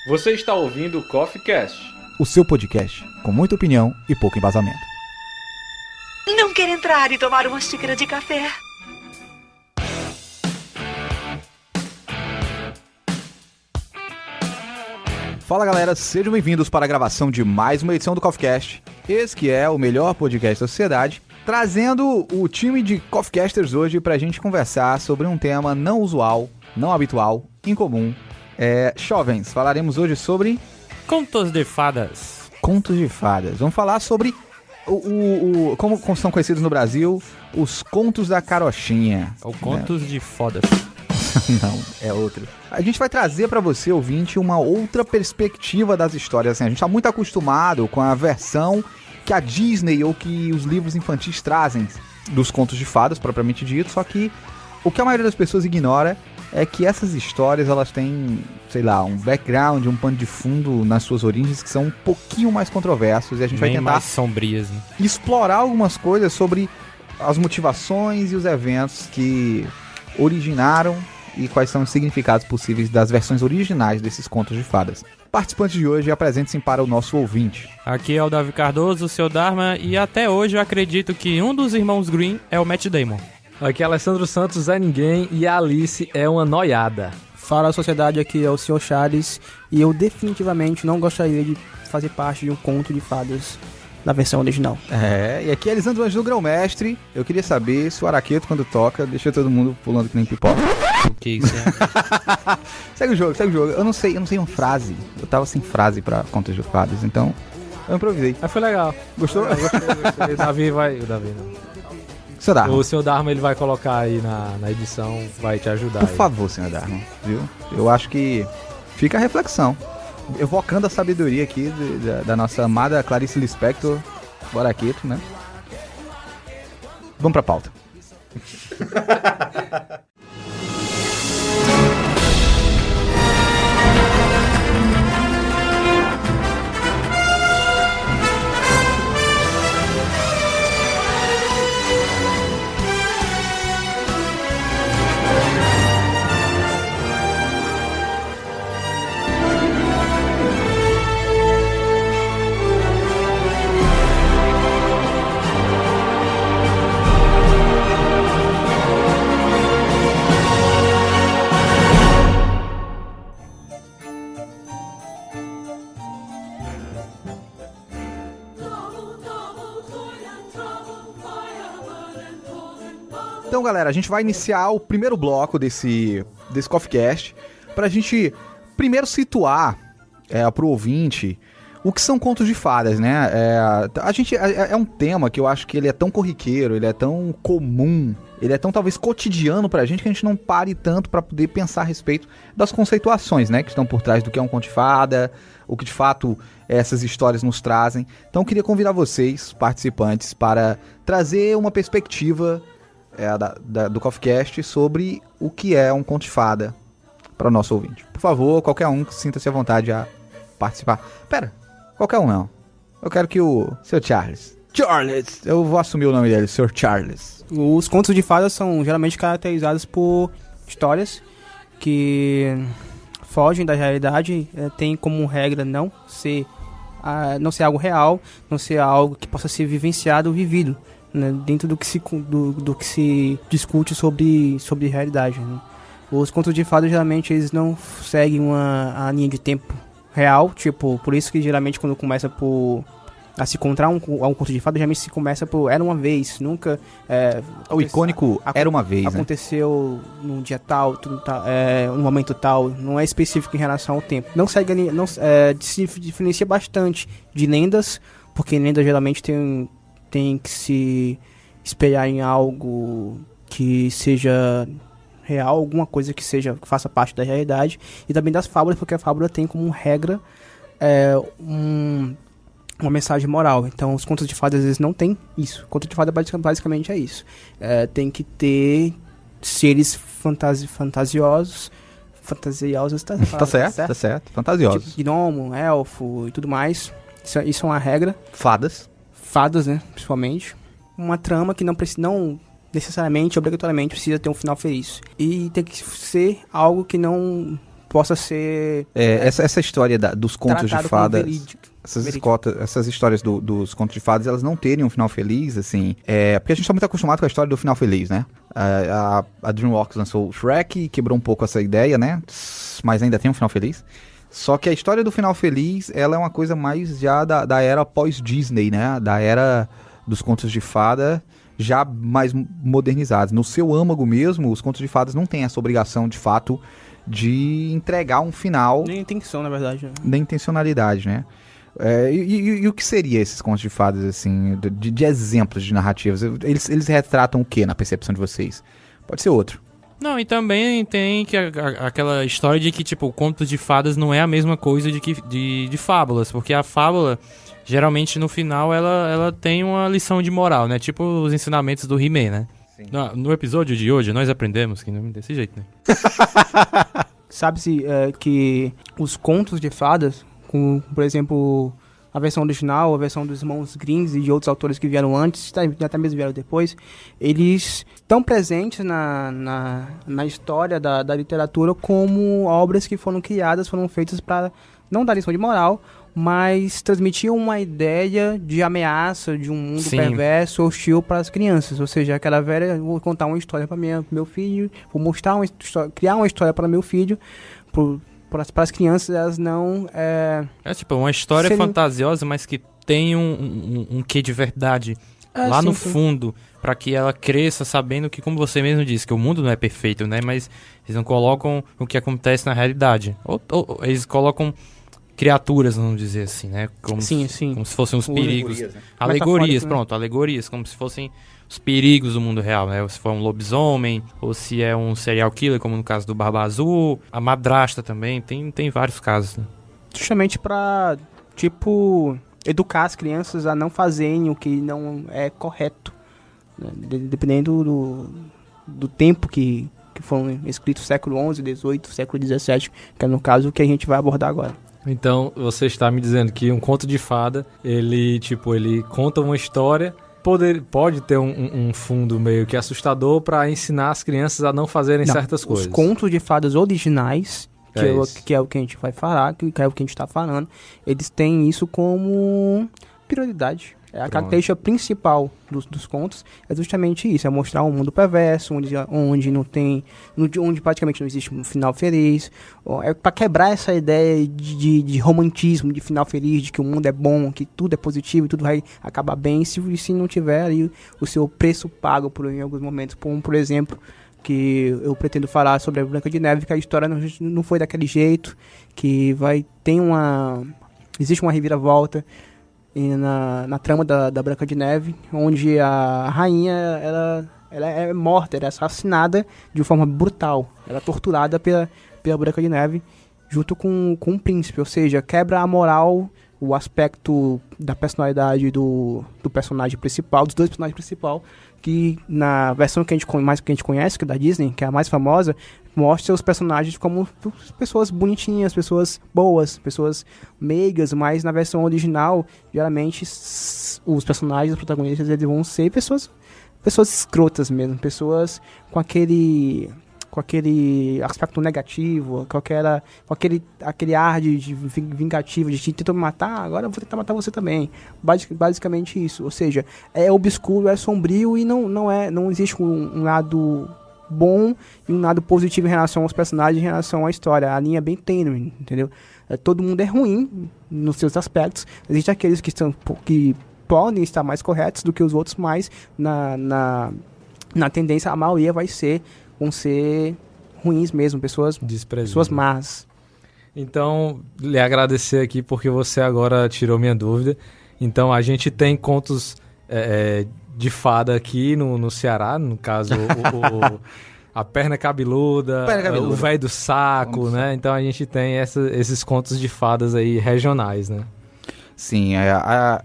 Você está ouvindo o Coffee Cast, o seu podcast com muita opinião e pouco embasamento. Não quer entrar e tomar uma xícara de café? Fala galera, sejam bem-vindos para a gravação de mais uma edição do Coffee Cast. Esse que é o melhor podcast da sociedade, trazendo o time de Coffeecasters hoje para a gente conversar sobre um tema não usual, não habitual, incomum. Jovens, falaremos hoje sobre... Contos de fadas. Contos de fadas. Vamos falar sobre, como são conhecidos no Brasil, os contos da carochinha. Ou contos de fodas. Não, é outro. A gente vai trazer pra você, ouvinte, uma outra perspectiva das histórias. Assim, a gente tá muito acostumado com a versão que a Disney ou que os livros infantis trazem dos contos de fadas, propriamente dito, só que o que a maioria das pessoas ignora é que essas histórias, elas têm, sei lá, um background, um pano de fundo nas suas origens que são um pouquinho mais controversos, e a gente vai tentar mais sombrias, né? Explorar algumas coisas sobre as motivações e os eventos que originaram e quais são os significados possíveis das versões originais desses contos de fadas. Participantes de hoje, apresentem-se para o nosso ouvinte. Aqui é o Davi Cardoso, o seu Dharma, e até hoje eu acredito que um dos irmãos Green é o Matt Damon. Aqui é Alessandro Santos, é ninguém, e a Alice é uma noiada. Fala, sociedade, aqui é o Sr. Charles, e eu definitivamente não gostaria de fazer parte de um conto de fadas na versão original. E aqui é Elisandro Anjo do Grão-Mestre. Eu queria saber se o araqueto, quando toca, deixa todo mundo pulando que nem pipoca. O que isso é? Segue o jogo. Eu não sei uma frase. Eu tava sem frase pra contos de fadas, então eu improvisei. Mas foi legal. Gostou? Eu gostei. O Davi não. Seu Dharma. O Sr. Dharma, ele vai colocar aí na edição, vai te ajudar. Por favor, Sr. Dharma, viu? Eu acho que fica a reflexão. Evocando a sabedoria aqui da nossa amada Clarice Lispector, Boraquito, né? Vamos pra pauta. Então, galera, a gente vai iniciar o primeiro bloco desse Coffee Cast pra gente primeiro situar pro ouvinte o que são contos de fadas, né? É um tema que eu acho que ele é tão corriqueiro, ele é tão comum, ele é tão talvez cotidiano pra gente que a gente não pare tanto pra poder pensar a respeito das conceituações, né? Que estão por trás do que é um conto de fada, o que de fato essas histórias nos trazem. Então eu queria convidar vocês, participantes, para trazer uma perspectiva do CoffeeCast sobre o que é um conto de fada para o nosso ouvinte. Por favor, qualquer um que sinta-se à vontade a participar. Pera, qualquer um não. Eu quero que o Sr. Charles, eu vou assumir o nome dele, Sr. Charles. Os contos de fadas são geralmente caracterizados por histórias que fogem da realidade, tem como regra não ser algo real, não ser algo que possa ser vivenciado ou vivido, né, dentro do que se discute sobre realidade, né. Os contos de fadas geralmente eles não seguem a linha de tempo real, tipo, por isso que geralmente quando começa a se encontrar um conto de fadas, geralmente se começa por era uma vez, nunca... o icônico era uma vez, aconteceu num dia tal, num momento tal, não é específico em relação ao tempo. Não segue se diferencia bastante de lendas, porque lendas geralmente tem que se espelhar em algo que seja real, alguma coisa que faça parte da realidade, e também das fábulas, porque a fábula tem como regra uma mensagem moral. Então os contos de fadas às vezes não tem isso. Conto de fada basicamente é isso. Tem que ter seres fantasiosos, tá certo, fantasiosos, tipo gnomo, elfo e tudo mais. Isso é uma regra. Fadas, né, principalmente. Uma trama que não necessariamente, obrigatoriamente, precisa ter um final feliz. E tem que ser algo que não possa ser Essa história dos contos de tratado como fadas... verídico. Essas histórias dos contos de fadas, elas não terem um final feliz, assim... porque a gente tá muito acostumado com a história do final feliz, né? A DreamWorks lançou o Shrek e quebrou um pouco essa ideia, né? Mas ainda tem um final feliz. Só que a história do final feliz, ela é uma coisa mais já da era pós-Disney, né? Da era dos contos de fada já mais modernizados. No seu âmago mesmo, os contos de fadas não têm essa obrigação, de fato, de entregar um final... Nem intenção, na verdade. Né? Nem intencionalidade, né? E o que seria esses contos de fadas, assim, de exemplos de narrativas? Eles retratam o que na percepção de vocês? Pode ser outro. Não, e também tem aquela história de que, tipo, contos de fadas não é a mesma coisa de fábulas, porque a fábula, geralmente, no final, ela tem uma lição de moral, né? Tipo os ensinamentos do He-Man, né? No episódio de hoje, nós aprendemos que não é desse jeito, né? Sabe-se que os contos de fadas, como, por exemplo, a versão original, a versão dos irmãos Grimm e de outros autores que vieram antes, até mesmo vieram depois, eles estão presentes na história da literatura como obras que foram criadas, foram feitas para não dar lição de moral, mas transmitir uma ideia de ameaça, de um mundo Sim. perverso, hostil para as crianças. Ou seja, aquela velha, vou contar uma história para meu filho, vou mostrar uma história, criar uma história para meu filho, para as crianças, elas não... É tipo uma história fantasiosa, mas que tem um quê de verdade lá sim, no sim. fundo, para que ela cresça sabendo que, como você mesmo disse, que o mundo não é perfeito, né? Mas eles não colocam o que acontece na realidade. Ou eles colocam criaturas, vamos dizer assim, né? Como Sim. como se fossem os perigos. Alegorias, né? Alegorias, Metafóricas, né? pronto, alegorias, como se fossem os perigos do mundo real, né? Ou se for um lobisomem, ou se é um serial killer, como no caso do Barba Azul, a madrasta também, tem vários casos, né? Justamente para, tipo, educar as crianças a não fazerem o que não é correto, né? Dependendo do tempo que foram escritos, século XI, XVIII, século XVII, que é no caso que a gente vai abordar agora. Então, você está me dizendo que um conto de fada, ele conta uma história, pode ter um fundo meio que assustador para ensinar as crianças a não fazerem certas coisas. Os contos de fadas originais, que é o que a gente vai falar, que é o que a gente está falando, eles têm isso como prioridade. A característica principal dos contos é justamente isso, é mostrar um mundo perverso, onde praticamente não existe um final feliz. É para quebrar essa ideia de romantismo, de final feliz, de que o mundo é bom, que tudo é positivo e tudo vai acabar bem, se não tiver ali o seu preço pago em alguns momentos. Como, por exemplo, que eu pretendo falar sobre a Branca de Neve, que a história não foi daquele jeito, que existe uma reviravolta na trama da Branca de Neve, onde a rainha ela é morta, ela é assassinada de forma brutal. Ela é torturada pela Branca de Neve junto com o príncipe, ou seja, quebra a moral, o aspecto da personalidade do personagem principal, dos dois personagens principais, que na versão que a gente conhece, que é da Disney, que é a mais famosa, mostra os personagens como pessoas bonitinhas, pessoas boas, pessoas meigas, mas na versão original, geralmente, os personagens, os protagonistas, eles vão ser pessoas escrotas mesmo, pessoas com aquele aspecto negativo, com aquele ar de vingativo, de tentar me matar, agora eu vou tentar matar você também. Basicamente isso. Ou seja, é obscuro, é sombrio e não existe um lado bom e um lado positivo em relação aos personagens, em relação à história. A linha é bem tênue, entendeu? Todo mundo é ruim nos seus aspectos. Existem aqueles que podem estar mais corretos do que os outros, mas na tendência a maioria vão ser ruins mesmo, pessoas más. Então, lhe agradecer aqui porque você agora tirou minha dúvida. Então, a gente tem contos de fada aqui no Ceará, no caso, a perna cabeluda, o velho do saco, né? Então, a gente tem esses contos de fadas aí regionais, né? Sim, a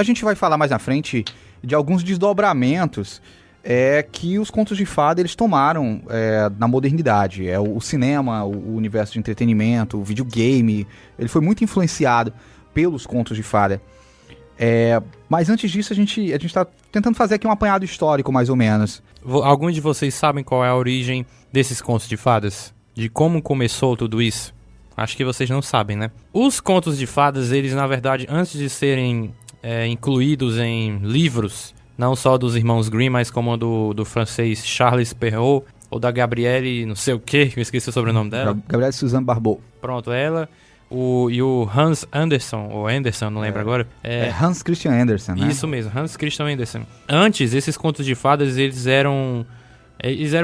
gente vai falar mais na frente de alguns desdobramentos que os contos de fada eles tomaram na modernidade. O cinema, o universo de entretenimento, o videogame, ele foi muito influenciado pelos contos de fada. Mas antes disso, a gente está tentando fazer aqui um apanhado histórico, mais ou menos. Alguns de vocês sabem qual é a origem desses contos de fadas? de como começou tudo isso? Acho que vocês não sabem, né? Os contos de fadas, eles na verdade, antes de serem incluídos em livros, não só dos irmãos Grimm, mas como do francês Charles Perrault, ou da Gabrielle, não sei o que eu esqueci o sobrenome dela. Gabrielle Suzanne Barbeau. Pronto, ela. E o Hans Andersen, ou Andersen, não lembro agora. Hans Christian Andersen, né? Isso mesmo, Hans Christian Andersen. Antes, esses contos de fadas, eles eram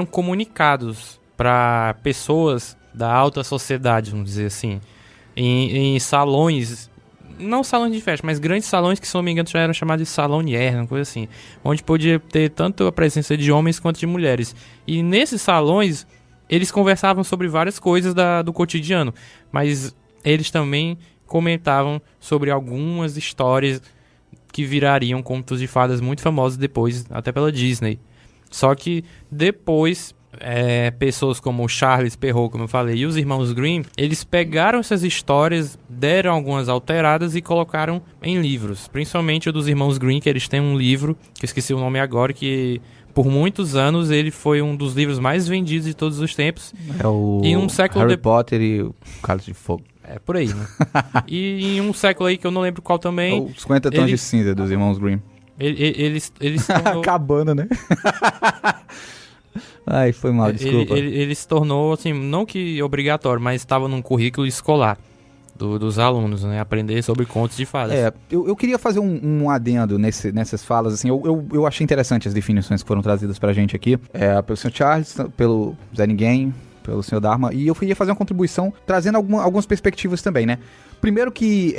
comunicados para pessoas da alta sociedade, vamos dizer assim, em salões, não salões de festa, mas grandes salões que, se não me engano, já eram chamados de salonière, uma coisa assim, onde podia ter tanto a presença de homens quanto de mulheres. E nesses salões, eles conversavam sobre várias coisas do cotidiano, mas eles também comentavam sobre algumas histórias que virariam contos de fadas muito famosos depois, até pela Disney. Só que depois, pessoas como o Charles Perrault, como eu falei, e os irmãos Grimm, eles pegaram essas histórias, deram algumas alteradas e colocaram em livros. Principalmente o dos irmãos Grimm, que eles têm um livro, que eu esqueci o nome agora, que por muitos anos ele foi um dos livros mais vendidos de todos os tempos. É o Harry Potter e o Cálice de Fogo. É, por aí, né? E em um século aí que eu não lembro qual também... Os 50 Tons de Cinza dos irmãos Grimm. Eles Acabando, né? Ai, foi mal, desculpa. Ele se tornou, assim, não que obrigatório, mas estava num currículo escolar dos alunos, né? Aprender sobre contos de fadas. Eu queria fazer um adendo nessas falas, assim. Eu achei interessante as definições que foram trazidas pra gente aqui. Pelo Sr. Charles, pelo Zé Ninguém, pelo Sr. Dharma. E eu queria fazer uma contribuição trazendo algumas perspectivas também, né? Primeiro que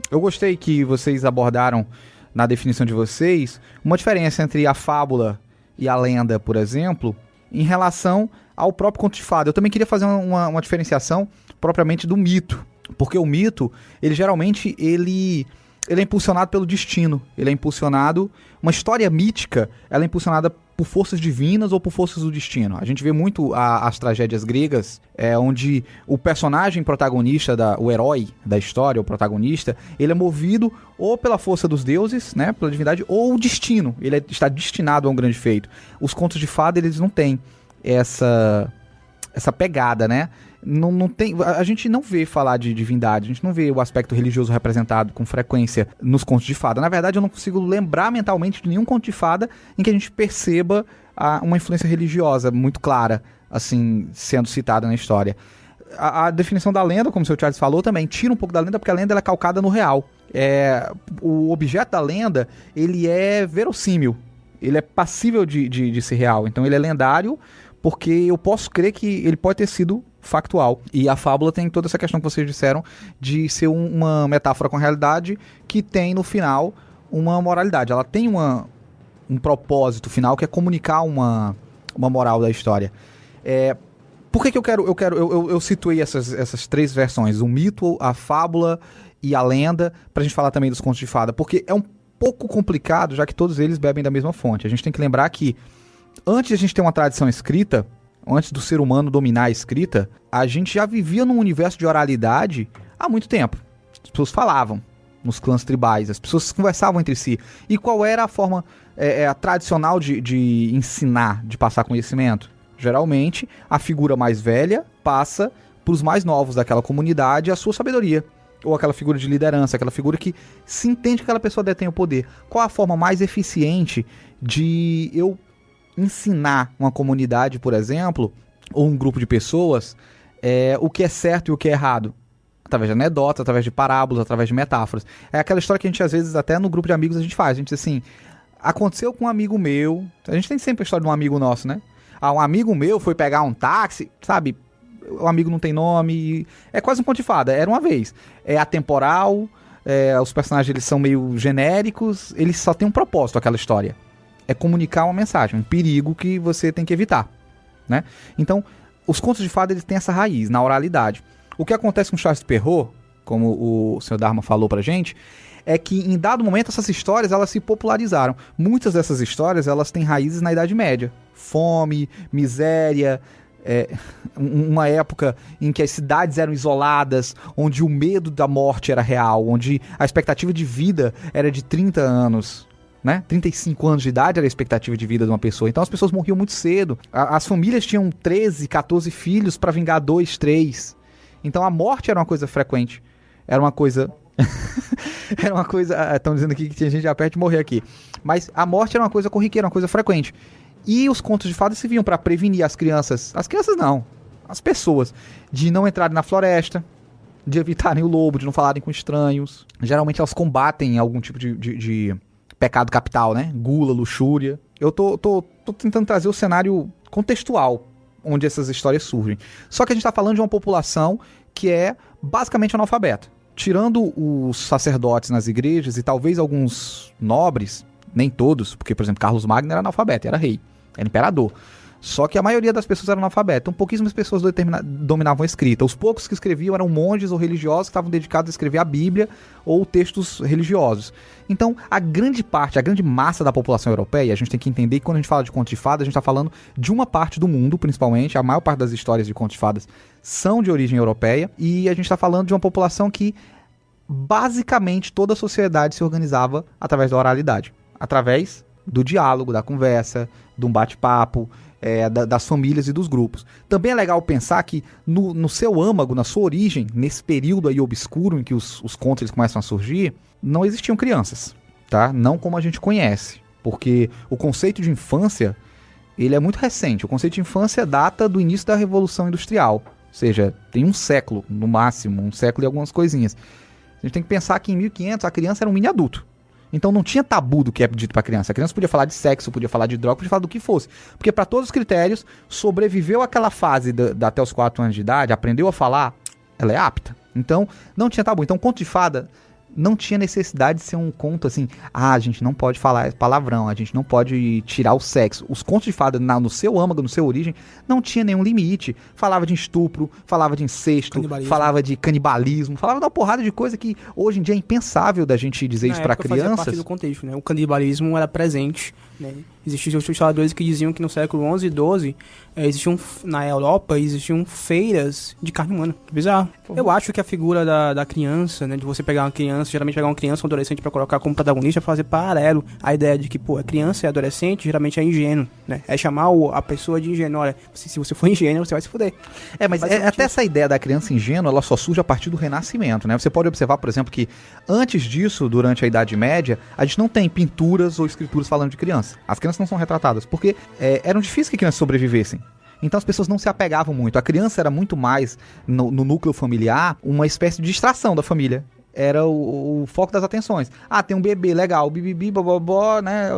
eu gostei que vocês abordaram na definição de vocês uma diferença entre a fábula e a lenda, por exemplo, em relação ao próprio conto de fada. Eu também queria fazer uma diferenciação propriamente do mito, porque o mito, ele geralmente ele é impulsionado pelo destino, ele é impulsionado, uma história mítica, ela é impulsionada por forças divinas ou por forças do destino. A gente vê muito as tragédias gregas, onde o personagem protagonista, o herói da história, o protagonista, ele é movido ou pela força dos deuses, né, pela divindade, ou o destino, ele está destinado a um grande feito. Os contos de fada, eles não têm essa pegada, né? Não tem, a gente não vê falar de divindade, a gente não vê o aspecto religioso representado com frequência nos contos de fada. Na verdade, eu não consigo lembrar mentalmente de nenhum conto de fada em que a gente perceba uma influência religiosa muito clara, assim, sendo citada na história. A definição da lenda, como o Sr. Charles falou, também tira um pouco da lenda, porque a lenda ela é calcada no real. O objeto da lenda, ele é verossímil, ele é passível de ser real, então ele é lendário, porque eu posso crer que ele pode ter sido factual. E a fábula tem toda essa questão que vocês disseram de ser uma metáfora com a realidade que tem no final uma moralidade. Ela tem um propósito final que é comunicar uma moral da história. Por que eu situei essas três versões, o mito, a fábula e a lenda, pra gente falar também dos contos de fada? Porque é um pouco complicado, já que todos eles bebem da mesma fonte. A gente tem que lembrar que antes de a gente ter uma tradição escrita, antes do ser humano dominar a escrita, a gente já vivia num universo de oralidade há muito tempo. As pessoas falavam nos clãs tribais, as pessoas conversavam entre si. E qual era a forma a tradicional de ensinar, de passar conhecimento? Geralmente, a figura mais velha passa para os mais novos daquela comunidade a sua sabedoria. Ou aquela figura de liderança, aquela figura que se entende que aquela pessoa detém o poder. Qual a forma mais eficiente de eu ensinar uma comunidade, por exemplo, ou um grupo de pessoas, o que é certo e o que é errado? Através de anedotas, através de parábolas, através de metáforas. É aquela história que a gente, às vezes, até no grupo de amigos a gente faz. A gente diz assim, aconteceu com um amigo meu. A gente tem sempre a história de um amigo nosso, né? Um amigo meu foi pegar um táxi, sabe? O amigo não tem nome. É quase um conto de fada, era uma vez. É atemporal, os personagens eles são meio genéricos, eles só têm um propósito, aquela história. É comunicar uma mensagem, um perigo que você tem que evitar, né? Então, os contos de fada eles têm essa raiz, na oralidade. O que acontece com Charles Perrault, como o Sr. Dharma falou pra gente, é que em dado momento essas histórias elas se popularizaram. Muitas dessas histórias elas têm raízes na Idade Média. Fome, miséria, uma época em que as cidades eram isoladas, onde o medo da morte era real, onde a expectativa de vida era de 30 anos. né? 35 anos de idade era a expectativa de vida de uma pessoa. Então as pessoas morriam muito cedo. As famílias tinham 13, 14 filhos pra vingar 2, 3. Então a morte era uma coisa frequente. Era uma coisa... era uma coisa... Estão dizendo aqui que tinha gente já perto de morrer aqui. Mas a morte era uma coisa corriqueira, uma coisa frequente. E os contos de fadas serviam pra prevenir as crianças. As crianças não. As pessoas. De não entrarem na floresta. De evitarem o lobo, de não falarem com estranhos. Geralmente elas combatem algum tipo de pecado capital, né? Gula, luxúria. Eu tô tentando trazer o cenário contextual onde essas histórias surgem. Só que a gente tá falando de uma população que é basicamente analfabeta. Tirando os sacerdotes nas igrejas e talvez alguns nobres, nem todos, porque, por exemplo, Carlos Magno era analfabeto, era rei, era imperador. Só que a maioria das pessoas eram analfabetas. Então, pouquíssimas pessoas dominavam a escrita. Os poucos que escreviam eram monges ou religiosos que estavam dedicados a escrever a Bíblia ou textos religiosos. Então, a grande massa da população europeia, a gente tem que entender que quando a gente fala de contos de fadas, a gente está falando de uma parte do mundo, principalmente. A maior parte das histórias de contos de fadas são de origem europeia. E a gente está falando de uma população que, basicamente, toda a sociedade se organizava através da oralidade. Através do diálogo, da conversa, de um bate-papo, das famílias e dos grupos. Também é legal pensar que no seu âmago, na sua origem, nesse período aí obscuro em que os contos eles começam a surgir, não existiam crianças, tá? Não como a gente conhece, porque o conceito de infância, ele é muito recente. O conceito de infância data do início da Revolução Industrial, ou seja, tem um século, no máximo, um século e algumas coisinhas. A gente tem que pensar que em 1500 a criança era um mini adulto. Então não tinha tabu do que é dito pra criança. A criança podia falar de sexo, podia falar de droga, podia falar do que fosse. Porque para todos os critérios, sobreviveu àquela fase até os 4 anos de idade, aprendeu a falar, ela é apta. Então não tinha tabu. Então conto de fada não tinha necessidade de ser um conto assim, a gente não pode falar palavrão, a gente não pode tirar o sexo. Os contos de fada no seu âmago, no seu origem, não tinha nenhum limite. Falava de estupro, falava de incesto, falava de canibalismo, falava de uma porrada de coisa que hoje em dia é impensável da gente dizer isso pra crianças. Fazia parte do contexto, né? O canibalismo era presente, né? Existiam historiadores que diziam que no século XI e XII na Europa existiam feiras de carne humana. Bizarro. Eu acho que a figura da criança, né, de você pegar uma criança, geralmente pegar uma criança ou um adolescente pra colocar como protagonista, fazer paralelo à ideia de que, a criança e adolescente geralmente é ingênuo, né? É chamar a pessoa de ingênuo. Olha, se você for ingênuo, você vai se fuder. Mas até essa ideia da criança ingênua, ela só surge a partir do Renascimento, né? Você pode observar, por exemplo, que antes disso, durante a Idade Média, a gente não tem pinturas ou escrituras falando de criança. As crianças não são retratadas, porque eram difíceis que crianças sobrevivessem. Então as pessoas não se apegavam muito. A criança era muito mais, no núcleo familiar, uma espécie de distração da família. Era o foco das atenções. Ah, tem um bebê, legal, bibibi, bobobó, né?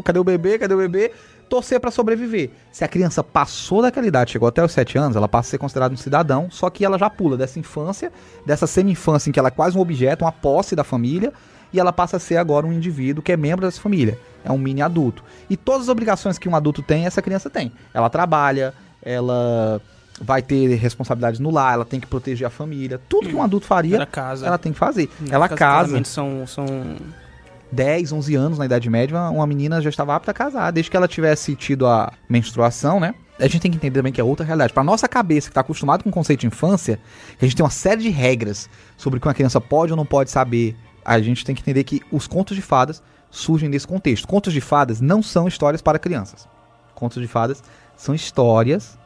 Cadê o bebê? Torcer pra sobreviver. Se a criança passou daquela idade, chegou até os 7 anos, ela passa a ser considerada um cidadão, só que ela já pula dessa infância, dessa semi-infância em que ela é quase um objeto, uma posse da família, e ela passa a ser agora um indivíduo que é membro dessa família. É um mini adulto. E todas as obrigações que um adulto tem, essa criança tem. Ela trabalha, ela vai ter responsabilidades no lar, ela tem que proteger a família. Tudo que um adulto faria, ela tem que fazer. Ela casa. São 10, 11 anos na Idade Média, uma menina já estava apta a casar, desde que ela tivesse tido a menstruação, né? A gente tem que entender também que é outra realidade. Para nossa cabeça, que está acostumado com o conceito de infância, que a gente tem uma série de regras sobre o que uma criança pode ou não pode saber, a gente tem que entender que os contos de fadas surgem desse contexto. Contos de fadas não são histórias para crianças. Contos de fadas são histórias,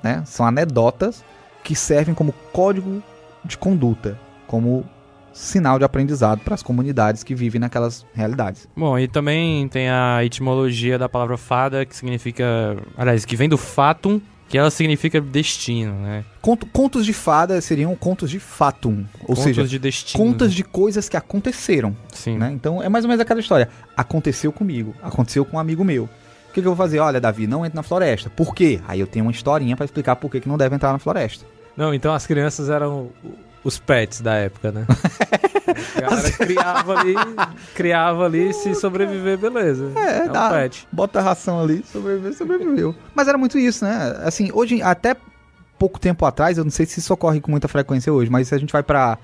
né? São anedotas que servem como código de conduta, como sinal de aprendizado para as comunidades que vivem naquelas realidades. Bom, e também tem a etimologia da palavra fada, que significa... Aliás, que vem do fatum, que ela significa destino, né? Contos de fada seriam contos de fatum, ou seja, de destino, contas de coisas que aconteceram. Sim. Né? Então é mais ou menos aquela história. Aconteceu comigo, aconteceu com um amigo meu. O que eu vou fazer? Olha, Davi, não entre na floresta. Por quê? Aí eu tenho uma historinha para explicar por que não deve entrar na floresta. Não, então as crianças eram os pets da época, né? A galera criava ali, se sobreviver, beleza. Um pet. Bota a ração ali, sobreviveu. Mas era muito isso, né? Assim, hoje, até pouco tempo atrás, eu não sei se isso ocorre com muita frequência hoje, mas se a gente vai pra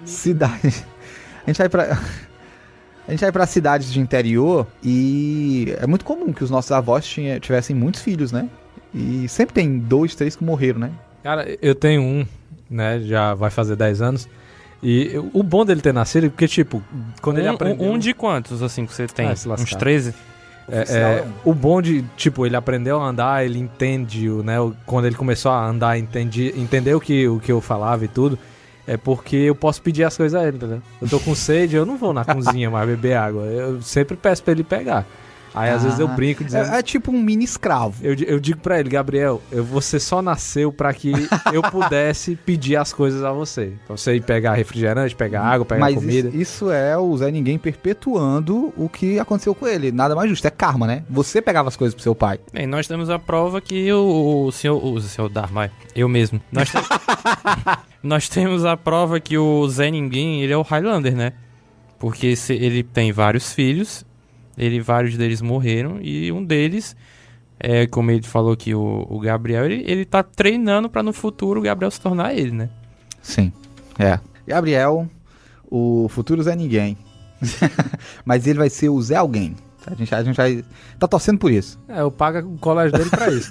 cidade... A gente vai pra cidades de interior e é muito comum que os nossos avós tivessem muitos filhos, né? E sempre tem 2, 3 que morreram, né? Cara, eu tenho um, né? Já vai fazer 10 anos. E o bom dele ter nascido é porque, tipo, quando ele aprendeu... Um de quantos, assim, que você tem? se lascar. Uns 13? O bom de, tipo, ele aprendeu a andar, ele entende, né? Quando ele começou a andar, entendeu o que eu falava e tudo. É porque eu posso pedir as coisas a ele, entendeu? Eu tô com sede, eu não vou na cozinha mais beber água. Eu sempre peço pra ele pegar. Aí às vezes eu brinco dizendo... É tipo um mini escravo. Eu digo pra ele, Gabriel, você só nasceu pra que eu pudesse pedir as coisas a você. Pra você ir pegar refrigerante, pegar água, pegar comida. Mas isso é o Zé Ninguém perpetuando o que aconteceu com ele. Nada mais justo, é karma, né? Você pegava as coisas pro seu pai. Bem, nós temos a prova que o senhor Dharma, eu mesmo. Nós temos a prova que o Zé Ninguém, ele é o Highlander, né? Porque ele tem vários filhos... vários deles morreram e um deles, como ele falou que o Gabriel, ele tá treinando pra no futuro o Gabriel se tornar ele, né? Sim, Gabriel, o futuro Zé Ninguém. Mas ele vai ser o Zé Alguém. A gente vai... Tá torcendo por isso. Eu pago o colégio dele pra isso.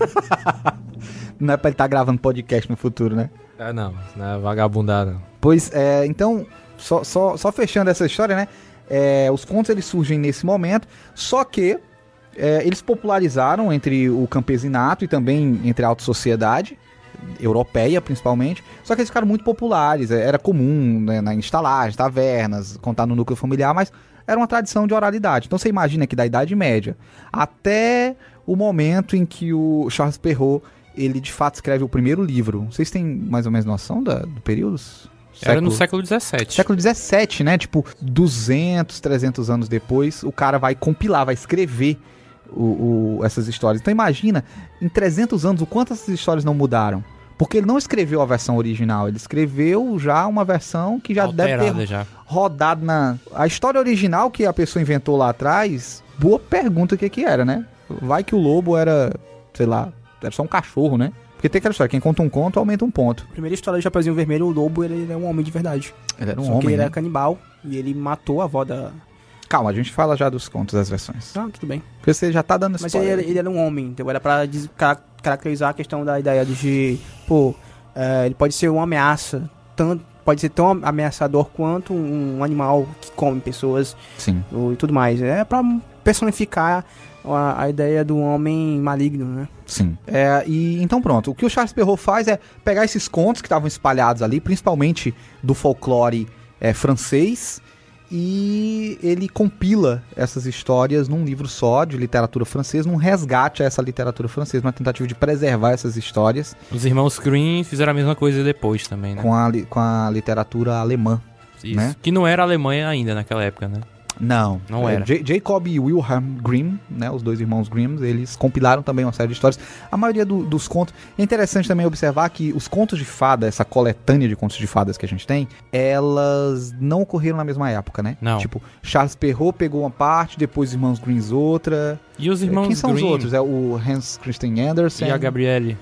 Não é pra ele estar gravando podcast no futuro, né? Não é vagabundada. Pois, então, só fechando essa história, né? Os contos eles surgem nesse momento, só que eles popularizaram entre o campesinato e também entre a alta sociedade, europeia principalmente, só que eles ficaram muito populares, era comum, né, em estalagens, tavernas, contar no núcleo familiar, mas era uma tradição de oralidade. Então você imagina que da Idade Média até o momento em que o Charles Perrault, ele de fato escreve o primeiro livro. Vocês têm mais ou menos noção do período? Era no século XVII. Século XVII, né? Tipo, 200, 300 anos depois, o cara vai compilar, vai escrever essas histórias. Então imagina, em 300 anos, o quanto essas histórias não mudaram. Porque ele não escreveu a versão original, ele escreveu já uma versão que já alterada, deve ter rodado na... A história original que a pessoa inventou lá atrás, boa pergunta o que era, né? Vai que o lobo era, sei lá, era só um cachorro, né? Porque tem aquela história, quem conta um conto aumenta um ponto. Primeira história do Chapeuzinho Vermelho, o lobo, ele é um homem de verdade. Ele era um Só homem, que ele né? era canibal e ele matou a avó da... Calma, a gente fala já dos contos, das versões. Não, tudo bem. Porque você já tá dando Mas spoiler. ele era um homem, então era pra caracterizar a questão da ideia de... ele pode ser uma ameaça, pode ser tão ameaçador quanto um animal que come pessoas. Sim. E tudo mais. É pra personificar a ideia do homem maligno, né? Sim. E então pronto, o que o Charles Perrault faz é pegar esses contos que estavam espalhados ali, principalmente do folclore francês, e ele compila essas histórias num livro só de literatura francesa, num resgate a essa literatura francesa, uma tentativa de preservar essas histórias. Os irmãos Grimm fizeram a mesma coisa depois também, né? Com a literatura alemã. Isso. Né? Que não era Alemanha ainda naquela época, né? Não era. Jacob e Wilhelm Grimm, né, os dois irmãos Grimm, eles compilaram também uma série de histórias. A maioria dos contos... É interessante também observar que os contos de fada, essa coletânea de contos de fadas que a gente tem, elas não ocorreram na mesma época, né? Não. Tipo, Charles Perrault pegou uma parte, depois os irmãos Grimm outra. E os irmãos Quem são Grimm? os outros? É o Hans Christian Andersen. E a Gabrielle.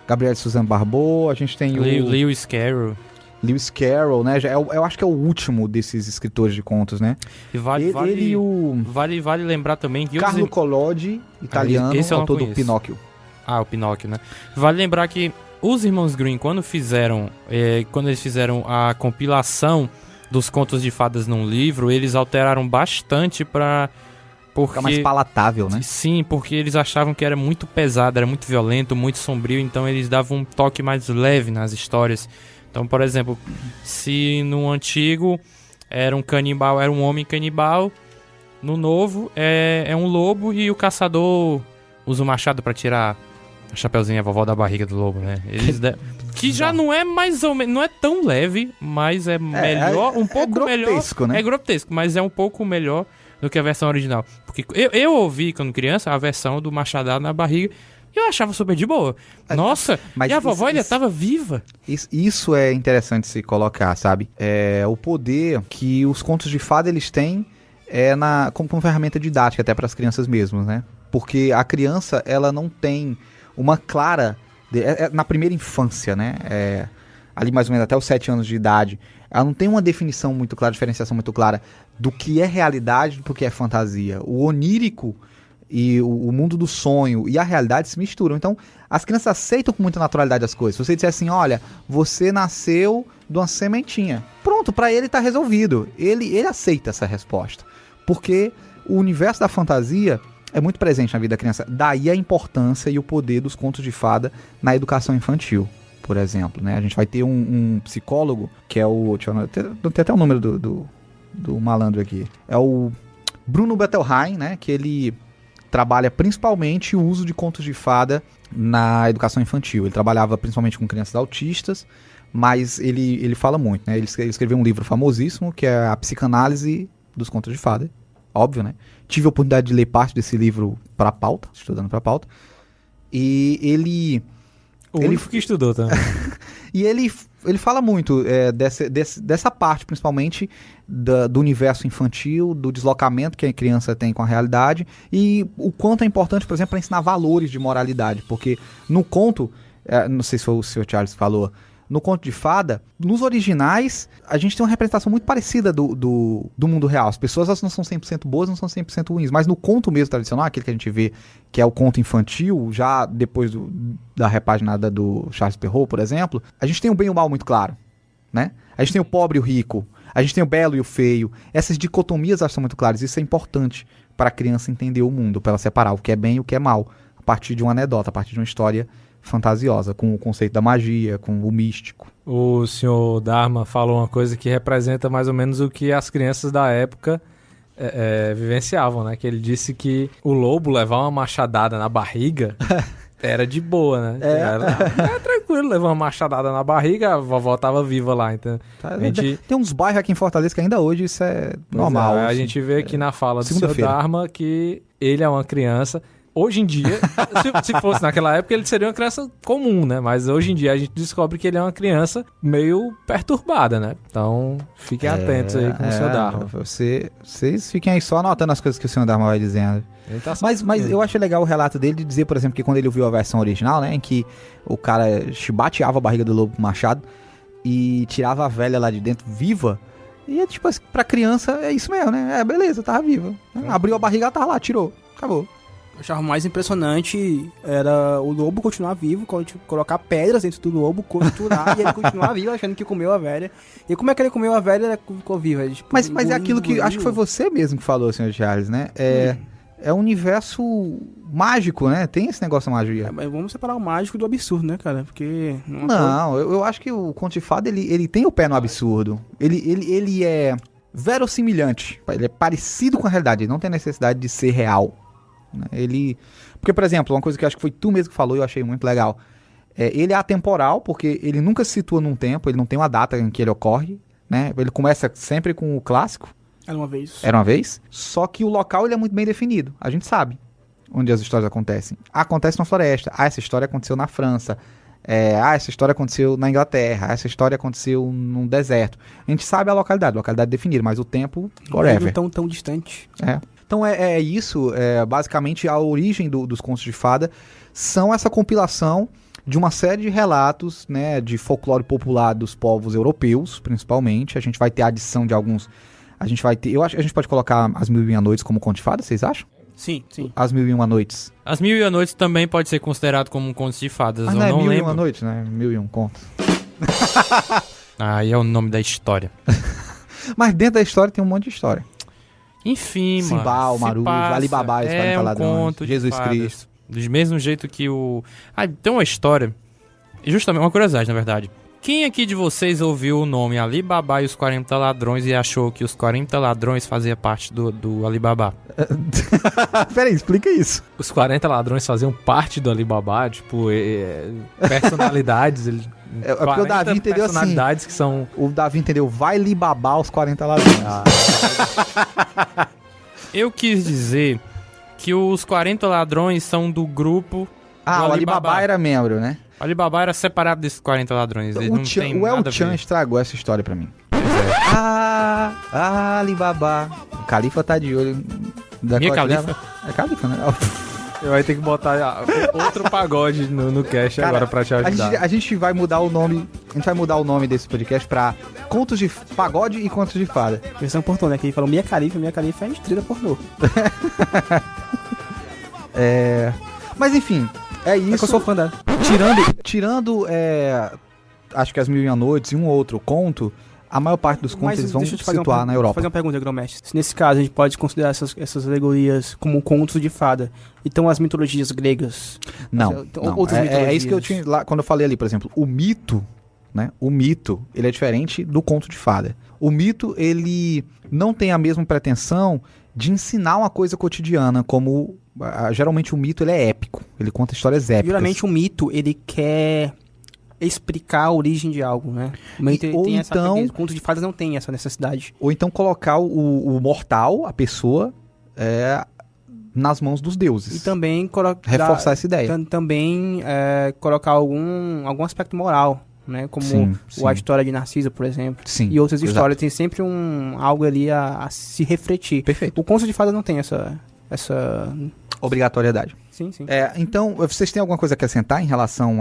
Gabrielle Suzanne Barbot. A gente tem o Lewis Carroll. Lewis Carroll, né? Eu acho que é o último desses escritores de contos, né? E ele e o... Vale lembrar também que Carlo Collodi, italiano, esse eu não autor do conheço. Pinóquio. O Pinóquio, né? Vale lembrar que os irmãos Grimm, quando eles fizeram a compilação dos contos de fadas num livro, eles alteraram bastante pra... Fica mais palatável, né? Sim, porque eles achavam que era muito pesado, era muito violento, muito sombrio, então eles davam um toque mais leve nas histórias. Então, por exemplo, se no antigo era um canibal, era um homem canibal, no novo é um lobo e o caçador usa o machado pra tirar a chapeuzinho, a vovó da barriga do lobo, né? Que já não é mais ou menos, não é tão leve, mas é melhor, um pouco melhor. É grotesco, né? É grotesco, mas é um pouco melhor do que a versão original. Porque eu ouvi, quando criança, a versão do machadado na barriga, e eu achava super de boa. Nossa, mas e a vovó ainda estava viva. Isso é interessante se colocar, sabe? O poder que os contos de fada eles têm como ferramenta didática até para as crianças mesmo, né? Porque a criança, ela não tem uma clara... na primeira infância, né? Ali mais ou menos até os 7 anos de idade, ela não tem uma definição muito clara, diferenciação muito clara do que é realidade e do que é fantasia. O onírico... e o mundo do sonho e a realidade se misturam. Então, as crianças aceitam com muita naturalidade as coisas. Se você disser assim, olha, você nasceu de uma sementinha. Pronto, pra ele tá resolvido. Ele aceita essa resposta. Porque o universo da fantasia é muito presente na vida da criança. Daí a importância e o poder dos contos de fada na educação infantil, por exemplo, né? A gente vai ter um psicólogo, que é o... Deixa eu tem até o número do malandro aqui. É o Bruno Bettelheim, né? Que ele trabalha principalmente o uso de contos de fada na educação infantil. Ele trabalhava principalmente com crianças autistas, mas ele fala muito, né? Ele escreveu um livro famosíssimo, que é A Psicanálise dos Contos de Fada. Óbvio, né? Tive a oportunidade de ler parte desse livro para pauta, estudando para pauta. E ele... único que estudou também. E ele fala muito dessa parte, principalmente, do universo infantil, do deslocamento que a criança tem com a realidade e o quanto é importante, por exemplo, para ensinar valores de moralidade. Porque no conto, não sei se foi o Sr. Charles que falou, no conto de fada, nos originais, a gente tem uma representação muito parecida do mundo real. As pessoas elas não são 100% boas, não são 100% ruins. Mas no conto mesmo tradicional, aquele que a gente vê, que é o conto infantil, já depois da repaginada do Charles Perrault, por exemplo, a gente tem o bem e o mal muito claro, né? A gente tem o pobre e o rico, a gente tem o belo e o feio. Essas dicotomias elas são muito claras. Isso é importante para a criança entender o mundo, para ela separar o que é bem e o que é mal, a partir de uma anedota, a partir de uma história fantasiosa, com o conceito da magia, com o místico. O senhor Dharma falou uma coisa que representa mais ou menos o que as crianças da época vivenciavam, né? Que ele disse que o lobo levar uma machadada na barriga era de boa, né? Era tranquilo levar uma machadada na barriga, a vovó tava viva lá, então... Tem uns bairros aqui em Fortaleza que ainda hoje isso é normal. A gente vê aqui na fala do senhor Dharma que ele é uma criança... Hoje em dia, se fosse naquela época, ele seria uma criança comum, né? Mas hoje em dia a gente descobre que ele é uma criança meio perturbada, né? Então, fiquem atentos aí com o Sr. Dharma. Vocês fiquem aí só anotando as coisas que o Sr. Dharma vai dizendo. Mas eu achei legal o relato dele de dizer, por exemplo, que quando ele ouviu a versão original, né? Em que o cara chibateava a barriga do lobo com o machado e tirava a velha lá de dentro viva. E, tipo, pra criança é isso mesmo, né? Beleza, tava viva. Abriu a barriga, ela tava lá, tirou. Acabou. Eu achava mais impressionante era o lobo continuar vivo, colocar pedras dentro do lobo, costurar e ele continuar vivo, achando que comeu a velha. E como é que ele comeu a velha, ela ficou viva? Tipo, mas é aquilo que acho que foi você mesmo que falou, Sr. Charles, né? É um universo mágico, né? Tem esse negócio mágico. Mas vamos separar o mágico do absurdo, né, cara? Porque... Não, eu acho que o conto de fada, ele tem o pé no absurdo. Ele é verossimilhante. Ele é parecido com a realidade. Ele não tem necessidade de ser real. Porque, por exemplo, uma coisa que eu acho que foi tu mesmo que falou e eu achei muito legal, ele é atemporal, porque ele nunca se situa num tempo, ele não tem uma data em que ele ocorre, né? Ele começa sempre com o clássico. Era uma vez. Só que o local ele é muito bem definido, a gente sabe onde as histórias acontecem. Acontece na floresta, essa história aconteceu na França, essa história aconteceu na Inglaterra, essa história aconteceu num deserto. A gente sabe a localidade definida, mas o tempo, whatever. Não tão distante. Então isso, basicamente a origem dos contos de fada são essa compilação de uma série de relatos, né, de folclore popular dos povos europeus, principalmente. A gente vai ter a adição de alguns... eu acho que a gente pode colocar As Mil e Uma Noites como conto de fada, vocês acham? Sim. As Mil e Uma Noites. As Mil e Uma Noites também pode ser considerado como um conto de fadas. Mas eu não é não Mil lembro. e Uma Noites, né? 1001 contos. Aí é o nome da história. Mas dentro da história tem um monte de história. Enfim, mano. Simbal, Marujo, Alibaba, os 40 ladrões, conto de Jesus fadas. Cristo. Do mesmo jeito que o... tem uma história, justamente uma curiosidade, na verdade. Quem aqui de vocês ouviu o nome Alibaba e os 40 ladrões e achou que os 40 ladrões fazia parte do Alibaba? Peraí, explica isso. Os 40 ladrões faziam parte do Alibaba, tipo, personalidades... porque o Davi entendeu assim. Personalidades que são... O Davi entendeu, vai libabar os 40 ladrões. Eu quis dizer que os 40 ladrões são do grupo do o Alibaba era membro, né? O Alibaba era separado desses 40 ladrões. Ele não tem o nada El Chan estragou essa história pra mim. Alibaba. O Califa tá de olho. Minha Califa? É Califa, né? Vai ter que botar outro pagode no cast. Cara, agora pra te ajudar. A gente vai mudar o nome. A gente vai mudar o nome desse podcast pra Contos de Pagode e Contos de Fada. Versão pornô, né? Que ele falou Minha Califa é estrela pornô. Mas enfim, é É que eu isso. sou fã dela. Tirando acho que As Mil e Uma Noites e um outro conto, a maior parte dos contos eles vão deixa eu te situar na Europa. fazer uma pergunta, Grão-Mestre. Se nesse caso a gente pode considerar essas alegorias como contos de fada, então as mitologias gregas... Não, então, não. outras É isso que eu mitologias. tinha lá quando eu falei ali, por exemplo, o mito, né? O mito, ele é diferente do conto de fada. O mito, ele não tem a mesma pretensão de ensinar uma coisa cotidiana, como geralmente o mito ele é épico, ele conta histórias épicas. Geralmente o mito, ele quer explicar a origem de algo, né? O mito ou tem então- essa... Conto de fadas não tem essa necessidade. Ou então colocar o mortal, a pessoa, nas mãos dos deuses. E também Reforçar essa ideia. Também colocar algum aspecto moral, né? Como Sim. a história de Narcisa, por exemplo. Sim, E outras exato. histórias. Tem sempre algo ali a se refletir. Perfeito. O conto de fada não tem essa... Obrigatoriedade. Sim, sim. Então, vocês têm alguma coisa a acrescentar em relação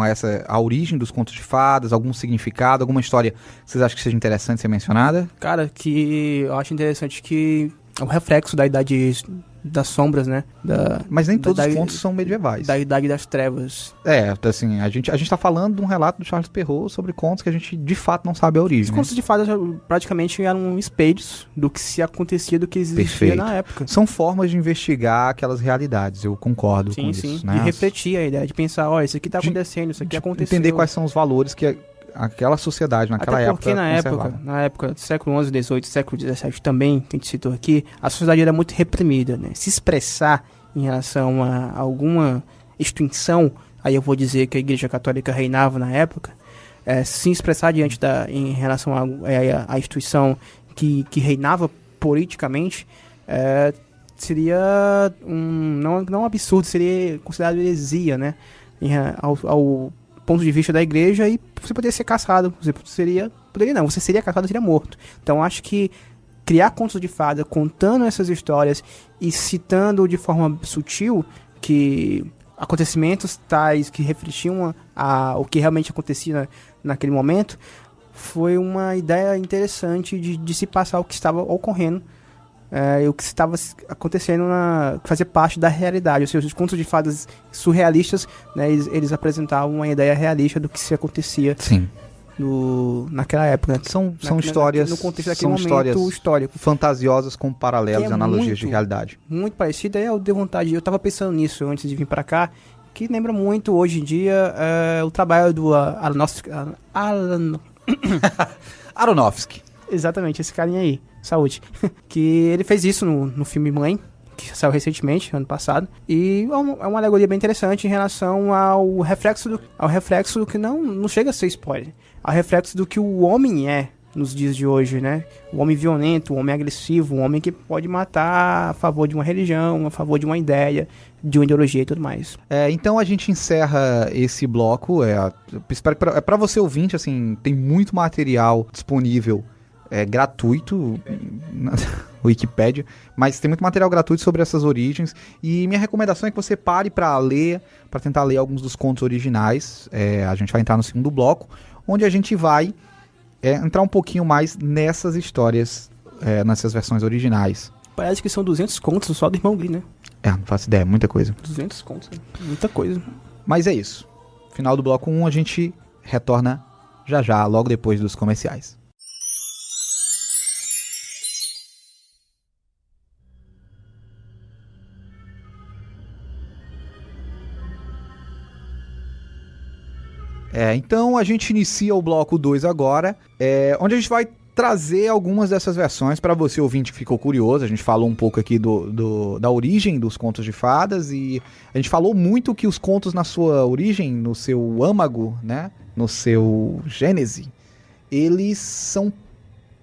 a origem dos contos de fadas, algum significado, alguma história que vocês acham que seja interessante ser mencionada? Cara, que eu acho interessante que é um reflexo da idade das sombras, né? Mas nem todos da- os contos são medievais. Da idade das trevas. Assim, a gente tá falando de um relato do Charles Perrault sobre contos que a gente de fato não sabe a origem. Os né? contos de fadas praticamente eram espelhos do que se acontecia, do que existia Perfeito. na época. São formas de investigar aquelas realidades, eu concordo com Sim, isso. sim. Né? De refletir a ideia, de pensar, ó, isso aqui tá De- acontecendo, isso aqui De aconteceu. entender quais são os valores que aquela sociedade naquela Até porque época conservava. na época do século XI, XVIII, século XVII também, que a gente citou aqui, a sociedade era muito reprimida, né? Se expressar em relação a alguma extinção, aí eu vou dizer que a Igreja Católica reinava na época, se expressar em relação à instituição que reinava politicamente, seria não um absurdo, seria considerado heresia, né? Ao ponto de vista da igreja, e você poderia ser caçado. Você seria caçado, seria morto. Então acho que criar contos de fada contando essas histórias e citando de forma sutil que acontecimentos tais que refletiam o que realmente acontecia naquele momento, foi uma ideia interessante de se passar o que estava ocorrendo, o que estava acontecendo, que fazia parte da realidade. Ou seja, os contos de fadas surrealistas, né, eles apresentavam uma ideia realista do que se acontecia Sim. naquela época. São histórias, no contexto daquele são momento histórias histórico. fantasiosas com paralelos Que e é analogias de muito- realidade. Muito parecido, aí eu dei vontade. Eu tava pensando nisso antes de vir pra cá, que lembra muito hoje em dia o trabalho do Aronofsky. exatamente, esse carinha aí, saúde. Que ele fez isso no filme Mãe, que saiu recentemente, ano passado. E é uma alegoria bem interessante em relação ao reflexo do que não chega a ser spoiler. Ao reflexo do que o homem é nos dias de hoje, né? O homem violento, o homem agressivo, o homem que pode matar a favor de uma religião, a favor de uma ideia, de uma ideologia e tudo mais. Então a gente encerra esse bloco. Espero que pra você ouvinte, assim, tem muito material disponível gratuito na Wikipédia, mas tem muito material gratuito sobre essas origens, e minha recomendação é que você pare para tentar ler alguns dos contos originais. A gente vai entrar no segundo bloco, onde a gente vai entrar um pouquinho mais nessas histórias, nessas versões originais. Parece que são 200 contos só do Irmão Glee, né? Não faço ideia, muita coisa. 200 contos, né? Muita coisa. Mas é isso. Final do bloco 1, a gente retorna já, logo depois dos comerciais. Então a gente inicia o bloco 2 agora, onde a gente vai trazer algumas dessas versões para você ouvinte que ficou curioso. A gente falou um pouco aqui da origem dos contos de fadas, e a gente falou muito que os contos na sua origem, no seu âmago, né, no seu gênese, eles são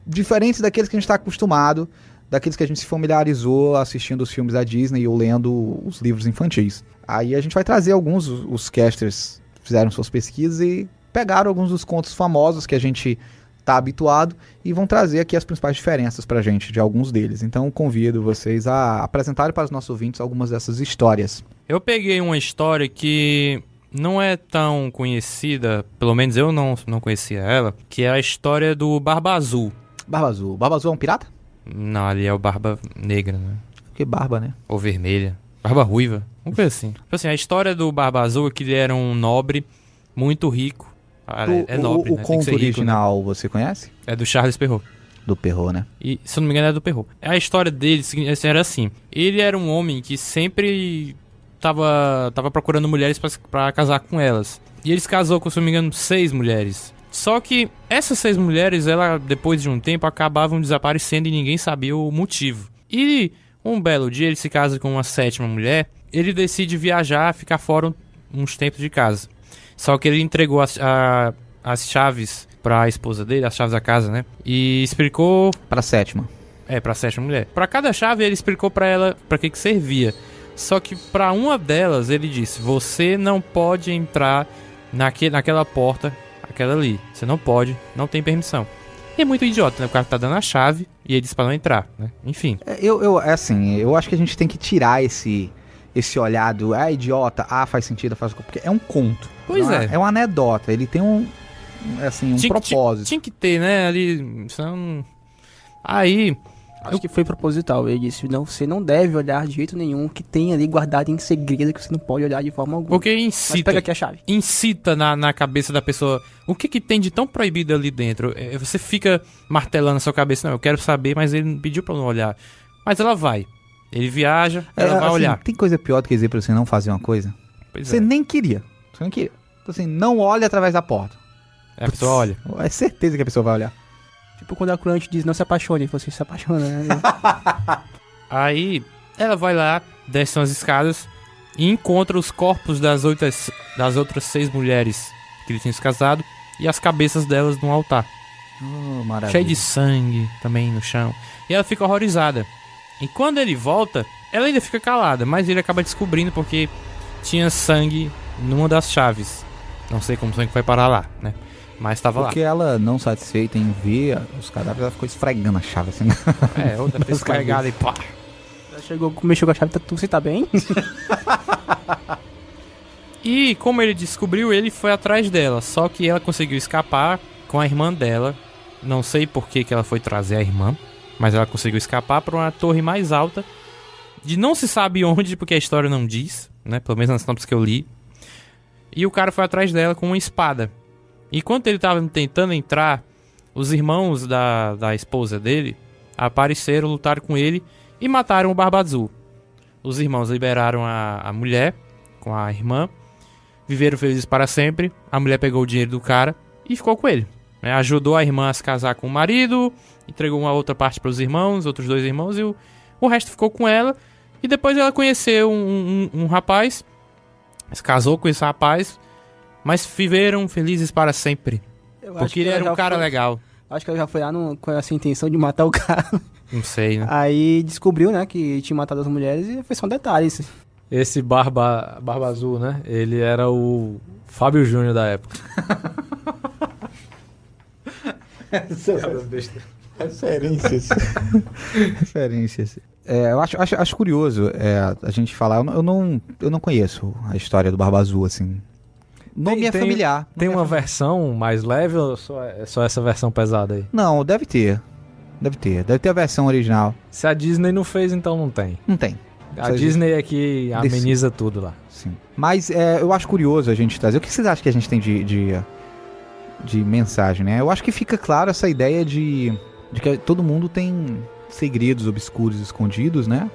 diferentes daqueles que a gente está acostumado, daqueles que a gente se familiarizou assistindo os filmes da Disney ou lendo os livros infantis. Aí a gente vai trazer os casters fizeram suas pesquisas e pegaram alguns dos contos famosos que a gente tá habituado e vão trazer aqui as principais diferenças pra gente de alguns deles. Então convido vocês a apresentarem para os nossos ouvintes algumas dessas histórias. Eu peguei uma história que não é tão conhecida, pelo menos eu não conhecia ela, que é a história do Barba Azul. Barba Azul. Barba Azul é um pirata? Não, ali é o Barba Negra, né? Que barba, né? Ou vermelha. Barba Ruiva. Uma coisa assim. Tipo assim, a história do Barba Azul é que ele era um nobre muito rico. É nobre, o né? Tem que conto ser rico, original, você conhece? né? É do Charles Perrault. Do Perrault, né? E, se eu não me engano, é do Perrault. A história dele era assim. Ele era um homem que sempre tava procurando mulheres pra casar com elas. E ele se casou com, se eu não me engano, 6 mulheres. Só que essas 6 mulheres, depois de um tempo, acabavam desaparecendo e ninguém sabia o motivo. E um belo dia ele se casa com uma 7ª mulher. Ele decide viajar, ficar fora uns tempos de casa. Só que ele entregou as chaves pra esposa dele, as chaves da casa, né? E explicou... Pra 7ª. Pra 7ª mulher. Pra cada chave ele explicou pra ela pra que servia. Só que pra uma delas ele disse: você não pode entrar naquela porta, aquela ali. Você não pode, não tem permissão. E é muito idiota, né? O cara tá dando a chave e ele disse pra não entrar, né? Enfim. Eu acho que a gente tem que tirar esse olhar do idiota, faz sentido, porque é um conto. Pois não é. É uma anedota, ele tem um propósito. Tinha que ter, né? Ali. Aí. Acho que foi proposital. Ele disse: não, você não deve olhar de jeito nenhum o que tem ali guardado em segredo, que você não pode olhar de forma alguma. Porque Mas pega aqui a chave. Incita na cabeça da pessoa o que tem de tão proibido ali dentro. Você fica martelando na sua cabeça: não, eu quero saber, mas ele não pediu pra eu não olhar. Mas ela vai. Ele viaja, ela vai olhar. Tem coisa pior do que dizer pra você não fazer uma coisa? Pois Você nem queria. Você não queria. Então assim, não olhe através da porta. A pessoa olha. É certeza que a pessoa vai olhar. Tipo quando a crunch diz: não se apaixone, você se apaixona, né? Aí ela vai lá, desce umas escadas e encontra os corpos das outras 6 mulheres que ele tinha se casado e as cabeças delas no altar. Maravilha. Cheio de sangue também no chão. E ela fica horrorizada. E quando ele volta, ela ainda fica calada, mas ele acaba descobrindo porque tinha sangue numa das chaves. Não sei como o sangue foi parar lá, né? Mas tava Porque ela, não satisfeita em ver os cadáveres, ela ficou esfregando a chave assim. lá. Outra vez carregada e pá. Ela chegou, mexeu com a chave, você tá bem? E como ele descobriu, ele foi atrás dela. Só que ela conseguiu escapar com a irmã dela. Não sei por que ela foi trazer a irmã, mas ela conseguiu escapar para uma torre mais alta, de não se sabe onde, porque a história não diz, né? Pelo menos nas sinopses que eu li. E o cara foi atrás dela com uma espada. E enquanto ele tava tentando entrar, os irmãos da esposa dele apareceram, lutaram com ele e mataram o Barba Azul. Os irmãos liberaram a mulher com a irmã, viveram felizes para sempre. A mulher pegou o dinheiro do cara e ficou com ele, né? Ajudou a irmã a se casar com o marido, entregou uma outra parte para os irmãos, outros 2 irmãos, e o resto ficou com ela. E depois ela conheceu um rapaz, se casou com esse rapaz, mas viveram felizes para sempre. Porque ele era um cara legal. Acho que ela já foi lá com essa intenção de matar o cara. Não sei, né? Aí descobriu, né, que tinha matado as mulheres e foi só um detalhe isso. Esse Barba Azul, né? Ele era o Fábio Júnior da época. Referências. Referências. Eu acho curioso a gente falar. Eu não conheço a história do Barba Azul, assim. O nome é familiar. Tem uma versão mais leve ou é só essa versão pesada aí? Não, deve ter. Deve ter a versão original. Se a Disney não fez, então não tem. Não tem. A Disney é que ameniza tudo lá. Sim. Mas eu acho curioso a gente trazer. O que vocês acham que a gente tem de mensagem, né? Eu acho que fica claro essa ideia de que todo mundo tem segredos obscuros escondidos, né?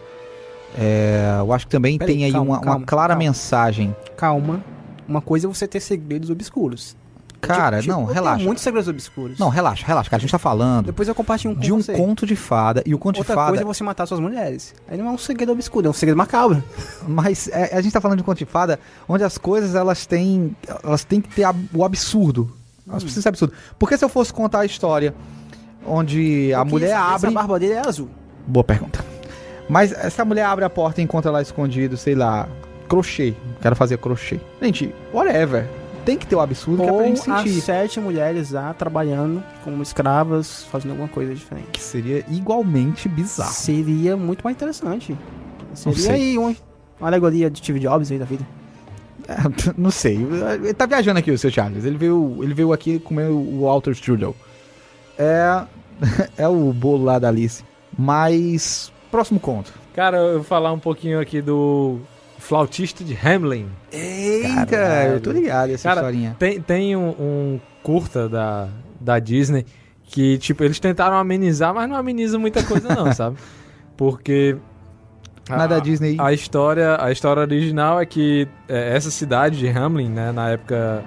Eu acho que também tem aí uma clara mensagem. Calma. Uma coisa é você ter segredos obscuros. Cara, não, relaxa. Tem muitos segredos obscuros. Não, relaxa, cara. A gente tá falando Depois eu compartilho de um conto de fada. E o conto de fada... Outra coisa é você matar suas mulheres. Aí não é um segredo obscuro, é um segredo macabro. Mas a gente tá falando de um conto de fada onde as coisas, elas têm que ter o absurdo. Elas precisam ser absurdo. Porque se eu fosse contar a história onde a mulher abre... A barba dele é azul. Boa pergunta. Mas se a mulher abre a porta e encontra lá escondido, sei lá, crochê. Quero fazer crochê. Gente, whatever. Tem que ter o absurdo que é pra gente sentir. As 7 mulheres lá trabalhando como escravas, fazendo alguma coisa diferente. Que seria igualmente bizarro. Seria muito mais interessante. Seria aí uma alegoria de Steve Jobs aí da vida. Não sei. Ele tá viajando aqui, o seu Charles. Ele veio aqui comer o Walter Strudel. É o bolo lá da Alice. Mas próximo conto. Cara, eu vou falar um pouquinho aqui do Flautista de Hamelin. Eita, Caralho. eu tô ligado essa Cara, historinha. Tem um curta da Disney que, tipo, eles tentaram amenizar, mas não ameniza muita coisa não, sabe? Porque... Nada Disney. A história original é que essa cidade de Hamelin, né, na época...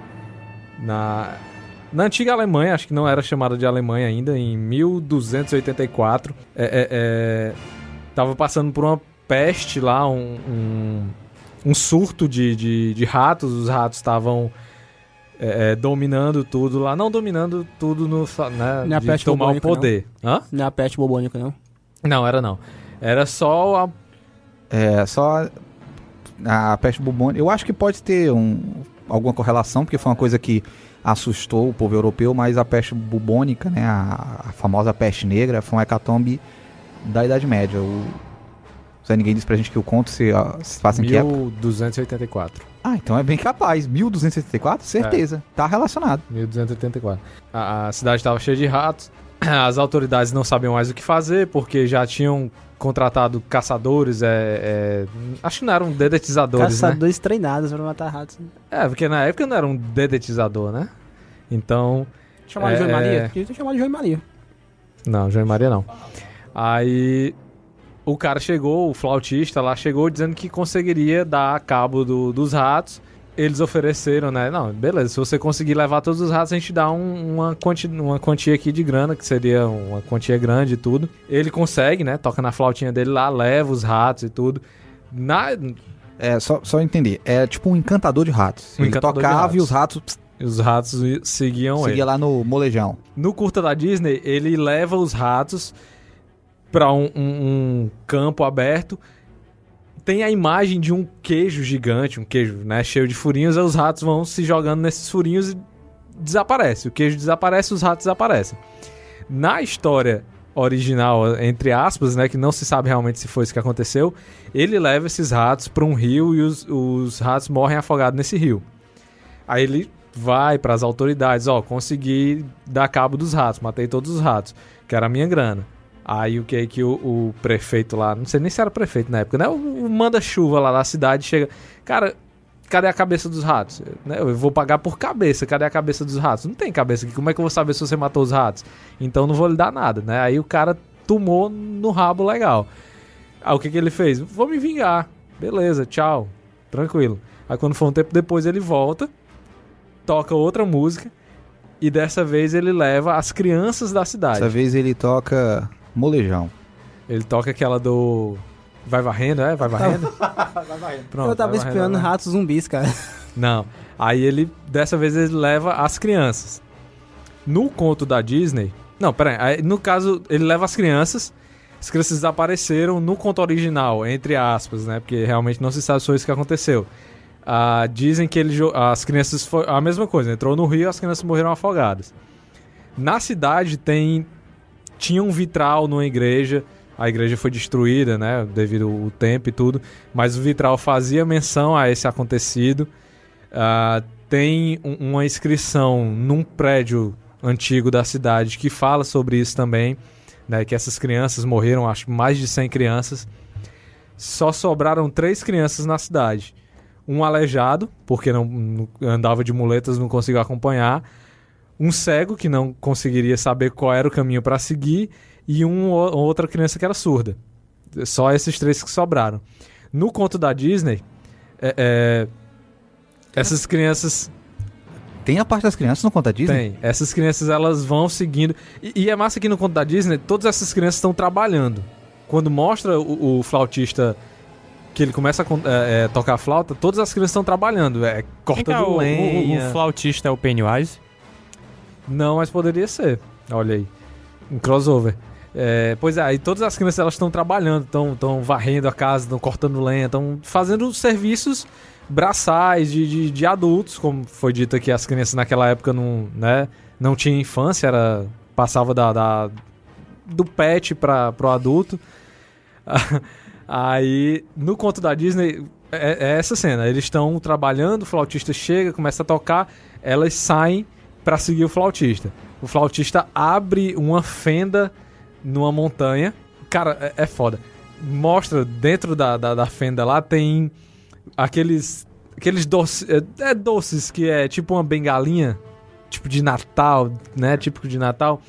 Na antiga Alemanha, acho que não era chamada de Alemanha ainda, em 1284, tava passando por uma peste lá, um surto de ratos. Os ratos estavam dominando tudo lá, não dominando tudo né, Não é a de peste tomar o bubônica, poder. Hã? Não é a peste bubônica, não. Não, era não. Era só Só a peste bubônica. Eu acho que pode ter alguma correlação, porque foi uma coisa que assustou o povo europeu, mas a peste bubônica, né, a famosa peste negra, foi um hecatombe da Idade Média. Se ninguém disse pra gente que o conto se passa em que época? 1284. Então é bem capaz. 1274? Certeza. Tá relacionado. 1284. A cidade estava cheia de ratos. As autoridades não sabiam mais o que fazer, porque já tinham contratado caçadores, acho que não eram dedetizadores, né? Caçadores treinados pra matar ratos. Porque na época não era um dedetizador, né? Então... Chamaram de João e Maria? Devia ter chamado de João e Maria. Não, João e Maria não. Aí o cara chegou, o flautista lá chegou dizendo que conseguiria dar cabo dos ratos. Eles ofereceram, né? Não, beleza, se você conseguir levar todos os ratos, a gente dá uma quantia aqui de grana, que seria uma quantia grande e tudo. Ele consegue, né? Toca na flautinha dele lá, leva os ratos e tudo. Só entender. É tipo um encantador de ratos. Ele encantador de tocava ratos. e os ratos Os ratos seguiam ele. seguia lá no molejão. No curta da Disney, ele leva os ratos pra um campo aberto. Tem a imagem de um queijo gigante, um queijo, né, cheio de furinhos, e os ratos vão se jogando nesses furinhos e desaparece. O queijo desaparece, os ratos desaparecem. Na história original, entre aspas, né, que não se sabe realmente se foi isso que aconteceu, ele leva esses ratos para um rio e os ratos morrem afogados nesse rio. Aí ele vai para as autoridades, consegui dar cabo dos ratos, matei todos os ratos, que era a minha grana. Aí o prefeito lá, não sei nem se era prefeito na época, né? O manda-chuva lá da cidade chega... Cara, cadê a cabeça dos ratos? Né? Eu vou pagar por cabeça, cadê a cabeça dos ratos? Não tem cabeça aqui, como é que eu vou saber se você matou os ratos? Então não vou lhe dar nada, né? Aí o cara tomou no rabo legal. Aí o que ele fez? Vou me vingar. Beleza, tchau. Tranquilo. Aí quando for um tempo depois ele volta, toca outra música e dessa vez ele leva as crianças da cidade. Dessa vez ele toca... molejão. Ele toca aquela do... Vai varrendo, é? Vai varrendo? Vai varrendo. Pronto, Eu tava vai varrendo, espiando vai. ratos zumbis, cara. Não. Aí ele... Dessa vez ele leva as crianças. No conto da Disney... Não, peraí. Aí, no caso, ele leva as crianças. As crianças desapareceram no conto original, entre aspas, né? Porque realmente não se sabe se foi isso que aconteceu. Dizem que as crianças... Foi a mesma coisa. Entrou no rio e as crianças morreram afogadas. Na cidade tinha um vitral numa igreja, a igreja foi destruída, né, devido ao tempo e tudo, mas o vitral fazia menção a esse acontecido. Tem uma inscrição num prédio antigo da cidade que fala sobre isso também, né, que essas crianças morreram, acho que mais de 100 crianças. Só sobraram 3 crianças na cidade. Um aleijado, porque não andava de muletas, não conseguiu acompanhar. Um cego, que não conseguiria saber qual era o caminho para seguir, e outra criança que era surda. Só esses 3 que sobraram. No conto da Disney, essas crianças... Tem a parte das crianças no conto da Disney? Tem. Essas crianças, elas vão seguindo... E é massa que no conto da Disney, todas essas crianças estão trabalhando. Quando mostra o flautista... que ele começa a tocar flauta, todas as crianças estão trabalhando, cortando lenha. O flautista é o Pennywise? Não, mas poderia ser. Olha aí. Um crossover. Pois é, aí todas as crianças elas estão trabalhando, estão varrendo a casa, estão cortando lenha, estão fazendo serviços braçais de adultos, como foi dito aqui, as crianças naquela época não tinham infância, passava do pet pro adulto. Aí, no conto da Disney, é essa cena. Eles estão trabalhando, o flautista chega, começa a tocar, elas saem pra seguir o flautista. O flautista abre uma fenda numa montanha. Cara, é foda. mostra dentro da fenda lá, tem aqueles doces, doces que é tipo uma bengalinha, tipo de Natal, né? Típico de Natal.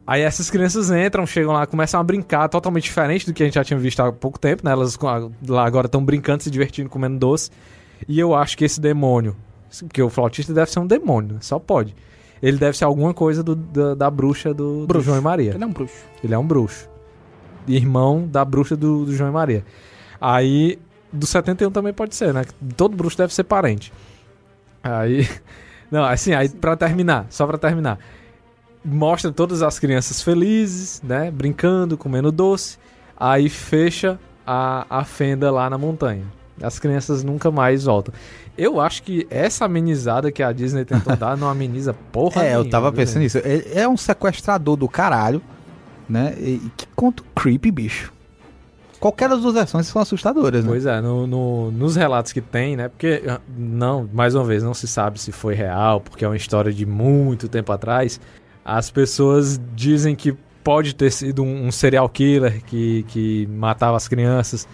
Aí essas crianças entram, chegam lá, começam a brincar, totalmente diferente do que a gente já tinha visto há pouco tempo, né? Elas lá agora estão brincando, se divertindo, comendo doce. E eu acho que esse demônio, porque o flautista deve ser um demônio, né? Só pode. Ele deve ser alguma coisa da bruxa do João e Maria. Ele é um bruxo. Ele é um bruxo. Irmão da bruxa do João e Maria. Aí, do 71 também pode ser, né? Todo bruxo deve ser parente. Aí... Não, assim, aí pra terminar, só pra terminar. Mostra todas as crianças felizes, né? Brincando, comendo doce. Aí fecha a fenda lá na montanha. As crianças nunca mais voltam. Eu acho que essa amenizada que a Disney tentou dar não ameniza porra nenhuma. Eu tava pensando nisso. Ele é um sequestrador do caralho, né? E que conto creepy, bicho. Qualquer das duas versões são assustadoras, né? Pois é, nos relatos que tem, né? Porque, não, mais uma vez, não se sabe se foi real, porque é uma história de muito tempo atrás. As pessoas dizem que pode ter sido um serial killer que matava as crianças.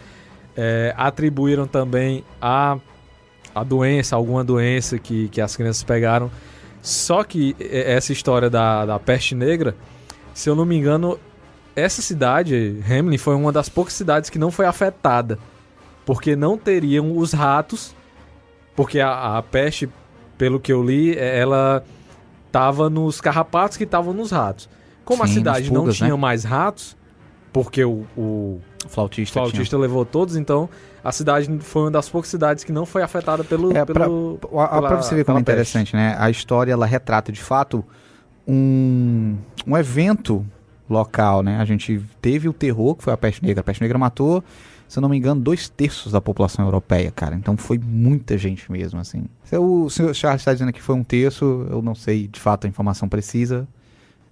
Atribuíram também a doença, alguma doença que as crianças pegaram. Só que essa história da peste negra, se eu não me engano, essa cidade, Hamelin, foi uma das poucas cidades que não foi afetada. Porque não teriam os ratos. Porque a peste, pelo que eu li, ela estava nos carrapatos que estavam nos ratos. Como Sim, a cidade pulgas, não tinha né? mais ratos, porque o Flautista levou todos, então a cidade foi uma das poucas cidades que não foi afetada pra você ver como é interessante, né? A história, ela retrata, de fato, um evento local, né? A gente teve o terror, que foi a peste negra. A peste negra matou, se eu não me engano, 2/3 da população europeia, cara. Então foi muita gente mesmo, assim. Se o senhor Charles está dizendo que foi 1/3, eu não sei, de fato, a informação precisa.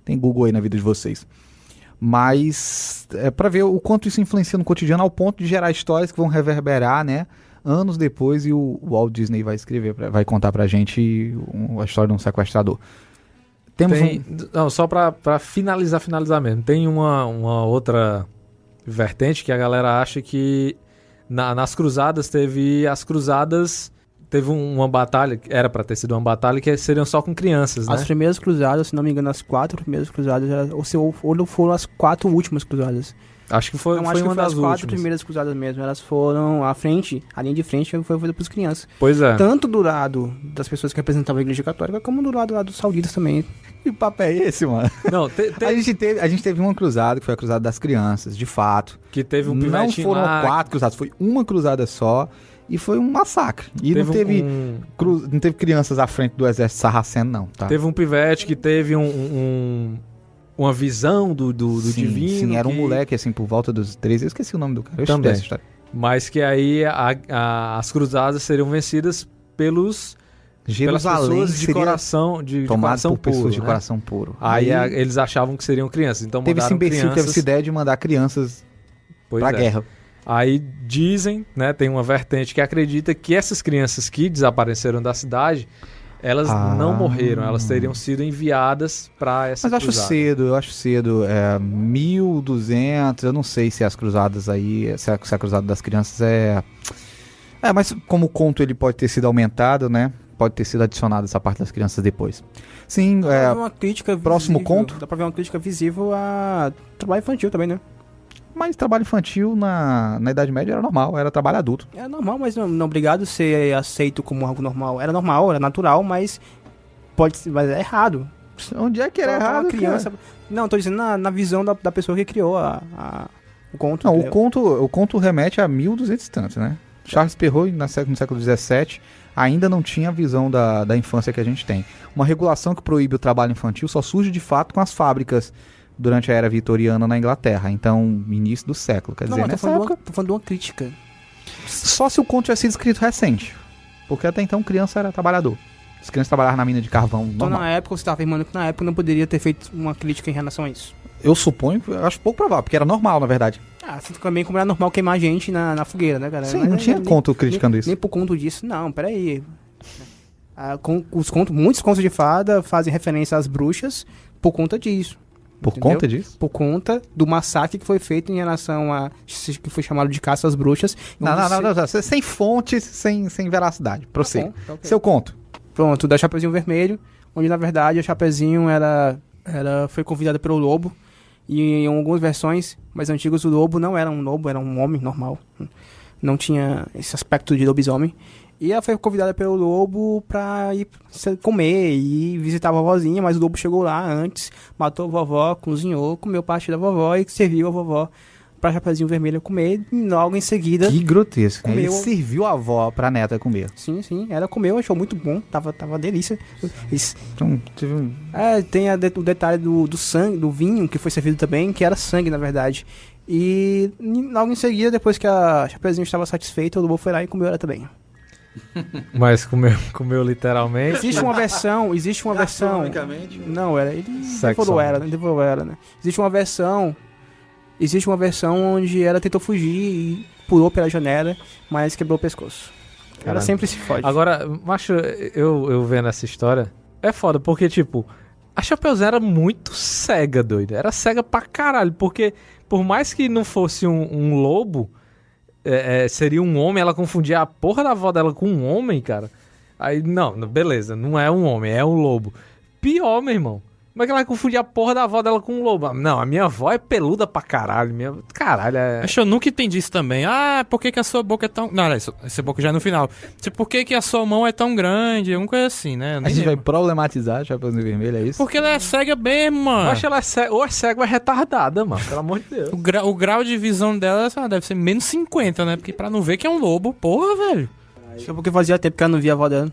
Tem Google aí na vida de vocês. Mas é para ver o quanto isso influencia no cotidiano, ao ponto de gerar histórias que vão reverberar, né, anos depois, e o Walt Disney vai vai contar pra gente a história de um sequestrador. Não, só pra finalizar mesmo. Tem uma outra vertente que a galera acha que nas cruzadas teve uma batalha, era pra ter sido uma batalha, que seriam só com crianças, né? As primeiras cruzadas, se não me engano, as 4 primeiras cruzadas, ou não foram as 4 últimas cruzadas. Acho que foi Não, uma acho que foi das as 4 últimas. primeiras cruzadas mesmo. Elas foram à frente, a linha de frente foi feita pras crianças. Pois é. Tanto do lado das pessoas que representavam a Igreja Católica, como do lado lá dos sauditas também. Que papo é esse, mano? Não, A gente teve uma cruzada, que foi a cruzada das crianças, de fato. que teve um Não pivetinho foram lá. 4 cruzadas, foi uma cruzada só. E foi um massacre. E não teve crianças à frente do exército sarraceno, não, tá? Teve um pivete que teve uma visão do divino. Sim, era um que- moleque, assim, por volta dos 13. Eu esqueci o nome do cara. Eu Também. estudei essa história. Mas que aí as cruzadas seriam vencidas pelas Jerusalém pessoas de seria coração, de tomado coração por pessoas puro, de né? coração puro. Aí eles achavam que seriam crianças, então teve esse mandaram imbecil que teve crianças. essa ideia de mandar crianças Pois pra é. guerra. Aí dizem, né, tem uma vertente que acredita que essas crianças que desapareceram da cidade, elas não morreram, elas teriam sido enviadas pra essa Mas eu acho cedo. 1200, eu não sei se as cruzadas aí, se a cruzada das crianças mas como o conto ele pode ter sido aumentado, né? Pode ter sido adicionado essa parte das crianças depois. Sim, Dá pra ver uma crítica próximo visível, conto? Dá pra ver uma crítica visível a trabalho infantil também, né? mas trabalho infantil na Idade Média era normal, era trabalho adulto. É normal, mas não obrigado a ser aceito como algo normal. Era normal, era natural, mas mas é errado. Onde é que era Colocar errado, uma criança. cara? Não, tô dizendo na visão da pessoa que criou o conto. Não, entendeu? o conto remete a 1200 e tanto, né? Charles Perrault, no século XVII, ainda não tinha a visão da infância que a gente tem. Uma regulação que proíbe o trabalho infantil só surge de fato com as fábricas durante a era vitoriana na Inglaterra. Então, início do século. Quer dizer, mas nessa época, tô falando de uma crítica. só se o conto tivesse sido escrito recente. Porque até então criança era trabalhador. As crianças trabalhavam na mina de carvão Então, normal. na época, você estava afirmando que na época não poderia ter feito uma crítica em relação a isso. Eu suponho, eu acho pouco provável, porque era normal, na verdade. Assim também como era normal queimar gente na fogueira, né, cara? Sim, Mas não tinha conto criticando isso. Nem por conta disso, não, peraí. Muitos contos de fada fazem referência às bruxas por conta disso. Por entendeu? conta disso? Por conta do massacre que foi feito em relação a... que foi chamado de caça às bruxas. Não, sem fontes, sem veracidade. Prossiga. Tá ok. Seu conto. Pronto, da Chapeuzinho Vermelho, onde na verdade a Chapeuzinho foi convidada pelo lobo. E em algumas versões mais antigas o lobo não era um lobo, era um homem normal. Não tinha esse aspecto de lobisomem. E ela foi convidada pelo lobo pra ir comer e visitar a vovozinha, mas o lobo chegou lá antes, matou a vovó, cozinhou, comeu parte da vovó e serviu a vovó pra Chapeuzinho Vermelho comer. E logo em seguida... Que grotesco. Comeu- Ele serviu a avó pra neta comer. Sim, ela comeu, achou muito bom, tava delícia. Então, teve um... Tem o detalhe do sangue, do vinho que foi servido também, que era sangue na verdade. E logo em seguida, depois que a Chapeuzinho estava satisfeita, o lobo foi lá e comeu ela também. Mas comeu literalmente. Existe uma versão. Não, ele devorou ela, né? Existe uma versão onde ela tentou fugir e pulou pela janela, mas quebrou o pescoço. Ela Caramba. sempre se fode. Agora, macho, eu vendo essa história, é foda, porque, tipo, a Chapeuzinho era muito cega, doido. Era cega pra caralho, porque por mais que não fosse um lobo, seria um homem, ela confundia a porra da avó dela com um homem, cara. Aí, não, beleza, não é um homem, é um lobo. Pior, meu irmão. Como é que ela vai confundir a porra da avó dela com um lobo? Não, a minha avó é peluda pra caralho. Caralho, Acho que eu nunca entendi isso também. Por que a sua boca é tão... Não, essa boca já é no final. Tipo, por que a sua mão é tão grande? Uma coisa assim, né? Eu A nem gente vai lembro. problematizar a Chapeuzinho Vermelho, é isso? Porque ela é cega mesmo, Eu mano. acho que ela ou é cega ou é retardada, mano. Pelo amor de Deus. O grau de visão dela deve ser menos 50, né? Porque pra não ver que é um lobo, porra, velho. Acho que é porque fazia tempo que ela não via a avó dela.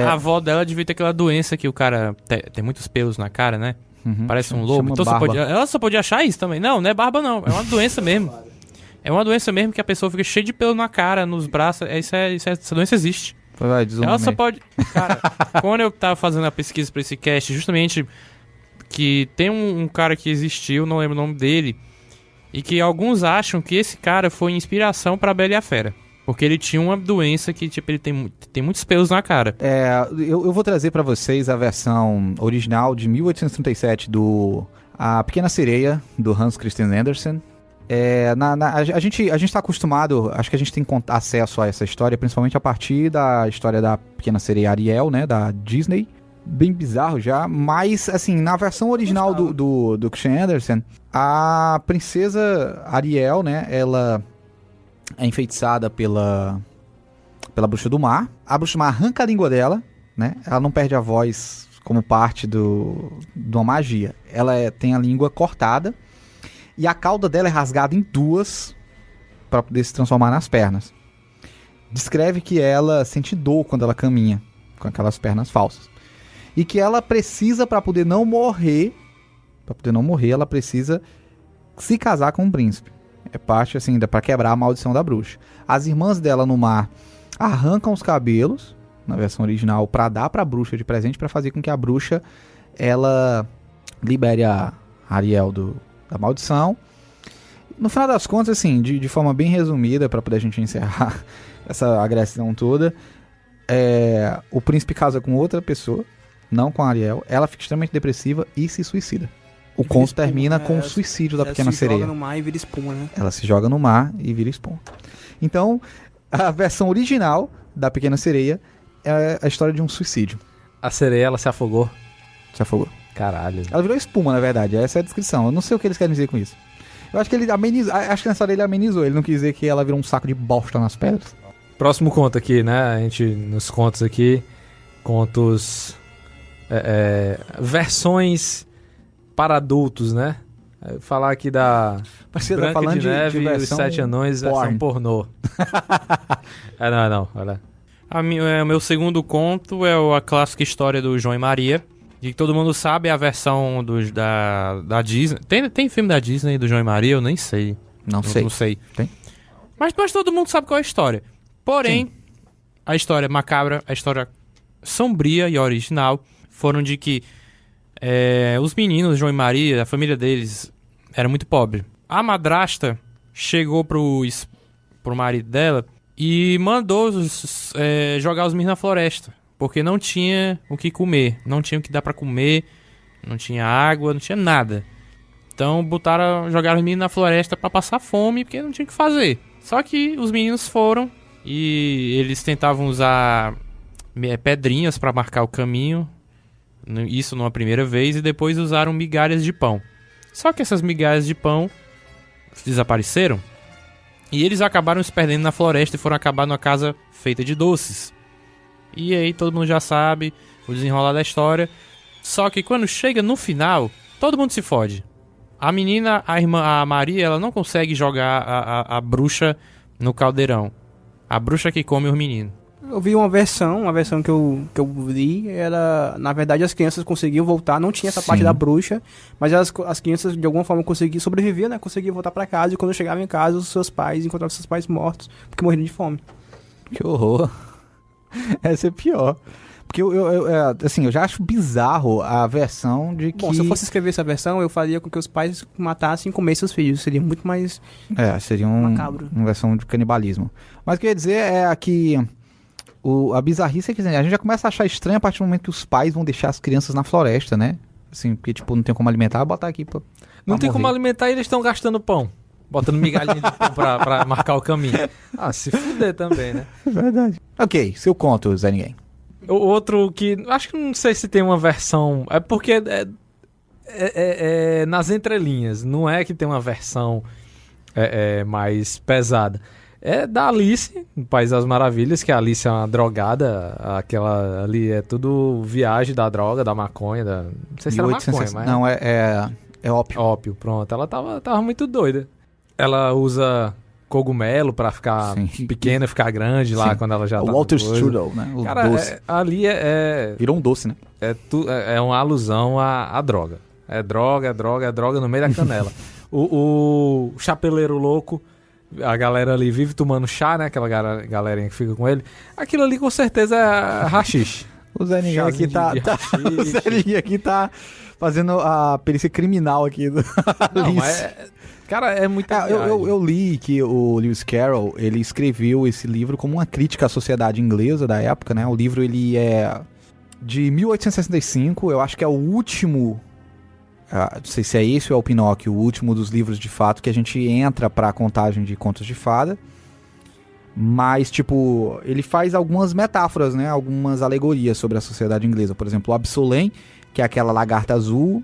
A avó dela devia ter aquela doença que o cara tem muitos pelos na cara, né? Uhum. Parece um Chama lobo. Então barba. ela só podia achar isso também. Não é barba não. É uma doença mesmo. É uma doença mesmo que a pessoa fica cheia de pelo na cara, nos braços. Essa doença existe. Vai, diz o Ela nome só aí. pode... Cara, quando eu tava fazendo a pesquisa pra esse cast, justamente que tem um cara que existiu, não lembro o nome dele, e que alguns acham que esse cara foi inspiração pra Bela e a Fera. Porque ele tinha uma doença que, tipo, ele tem muitos pelos na cara. Eu vou trazer pra vocês a versão original de 1837 do A Pequena Sereia, do Hans Christian Andersen. A gente tá acostumado, acho que a gente tem acesso a essa história, principalmente a partir da história da Pequena Sereia Ariel, né, da Disney. Bem bizarro já, mas, assim, na versão original do Christian Andersen, a princesa Ariel, né, ela é enfeitiçada pela bruxa do mar. A bruxa do mar arranca a língua dela, né? Ela não perde a voz como parte de uma magia. Ela tem a língua cortada e a cauda dela é rasgada em duas para poder se transformar nas pernas. Descreve que ela sente dor quando ela caminha com aquelas pernas falsas. E que ela precisa, para poder não morrer, ela precisa se casar com um príncipe. É parte, assim, pra quebrar a maldição da bruxa. As irmãs dela no mar arrancam os cabelos, na versão original, pra dar pra bruxa de presente, pra fazer com que a bruxa, ela libere a Ariel da maldição. No final das contas, assim, de forma bem resumida, pra poder a gente encerrar essa agressão toda, o príncipe casa com outra pessoa, não com a Ariel, ela fica extremamente depressiva e se suicida. O conto termina com o suicídio da Pequena Sereia. Ela se joga no mar e vira espuma, né? Ela se joga no mar e vira espuma. Então, a versão original da Pequena Sereia é a história de um suicídio. A sereia, ela se afogou. Se afogou. Caralho. Ela virou espuma, na verdade. Essa é a descrição. Eu não sei o que eles querem dizer com isso. Eu acho que ele amenizou. Acho que nessa hora ele amenizou. Ele não quis dizer que ela virou um saco de bosta nas pedras. Próximo conto aqui, né? A gente, nos contos aqui, contos... versões para adultos, né? Falar aqui da Parecia Branca falando de Neve e os versão 7 Anões, versão pornô. Não, olha. O meu segundo conto é a clássica história do João e Maria. De que todo mundo sabe a versão da Disney. Tem filme da Disney do João e Maria? Eu nem sei. Não sei. Tem? Mas todo mundo sabe qual é a história. Porém, sim, a história macabra, a história sombria e original foram de que os meninos, João e Maria, a família deles era muito pobre. A madrasta chegou pro marido dela e mandou jogar os meninos na floresta, porque não tinha o que comer, não tinha o que dar pra comer não tinha água, não tinha nada. Então jogaram os meninos na floresta pra passar fome, porque não tinha o que fazer. Só que os meninos foram e eles tentavam usar pedrinhas pra marcar o caminho. Isso numa primeira vez, e depois usaram migalhas de pão. Só que essas migalhas de pão desapareceram. E eles acabaram se perdendo na floresta e foram acabar numa casa feita de doces. E aí todo mundo já sabe o desenrolar da história. Só que quando chega no final, todo mundo se fode. A menina, a Maria, ela não consegue jogar a bruxa no caldeirão. A bruxa que come os meninos. Eu vi uma versão que eu li, era, na verdade, as crianças conseguiam voltar, não tinha essa parte da bruxa, mas as crianças de alguma forma conseguiam sobreviver, né, conseguiam voltar pra casa, e quando chegavam em casa, os seus pais encontravam seus pais mortos, porque morriam de fome. Que horror. Essa é pior. Porque eu já acho bizarro a versão de que... Bom, se eu fosse escrever essa versão, eu faria com que os pais matassem e comessem os filhos. Seria muito mais seria macabro. Uma versão de canibalismo. Mas o que eu ia dizer é que a bizarrice é que a gente já começa a achar estranho a partir do momento que os pais vão deixar as crianças na floresta, né? Assim, porque, tipo, não tem como alimentar, botar aqui pra Não tem morrer. como alimentar e eles estão gastando pão. Botando migalhinha de pão pra marcar o caminho. Ah, se fuder também, né? É verdade. Ok, seu conto, Zé Ninguém. O outro que... Acho que não sei se tem uma versão... É porque é nas entrelinhas. Não é que tem uma versão mais pesada. É da Alice, no País das Maravilhas, que a Alice é uma drogada. Aquela ali é tudo viagem da droga, da maconha. Não sei se era maconha, mas... Não, é ópio. Ópio, pronto. Ela tava muito doida. Ela usa cogumelo pra ficar pequena, ficar grande lá quando ela já o tá... O Walter Strudel, né? O cara, doce. Ali Virou um doce, né? É uma alusão à droga. É droga no meio da canela. o chapeleiro louco, a galera ali vive tomando chá, né? Aquela galerinha que fica com ele. Aquilo ali com certeza é rachixe. O Zé Ninguém aqui o Zé Ninguém aqui tá fazendo a perícia criminal aqui do Não, mas cara, é muito... eu li que o Lewis Carroll, ele escreveu esse livro como uma crítica à sociedade inglesa da época, né? O livro, ele é de 1865, eu acho que é o último... não sei se é esse ou é o Pinóquio, o último dos livros de fato que a gente entra pra contagem de contos de fada. Mas, tipo, ele faz algumas metáforas, né? Algumas alegorias sobre a sociedade inglesa. Por exemplo, o Absolem, que é aquela lagarta azul,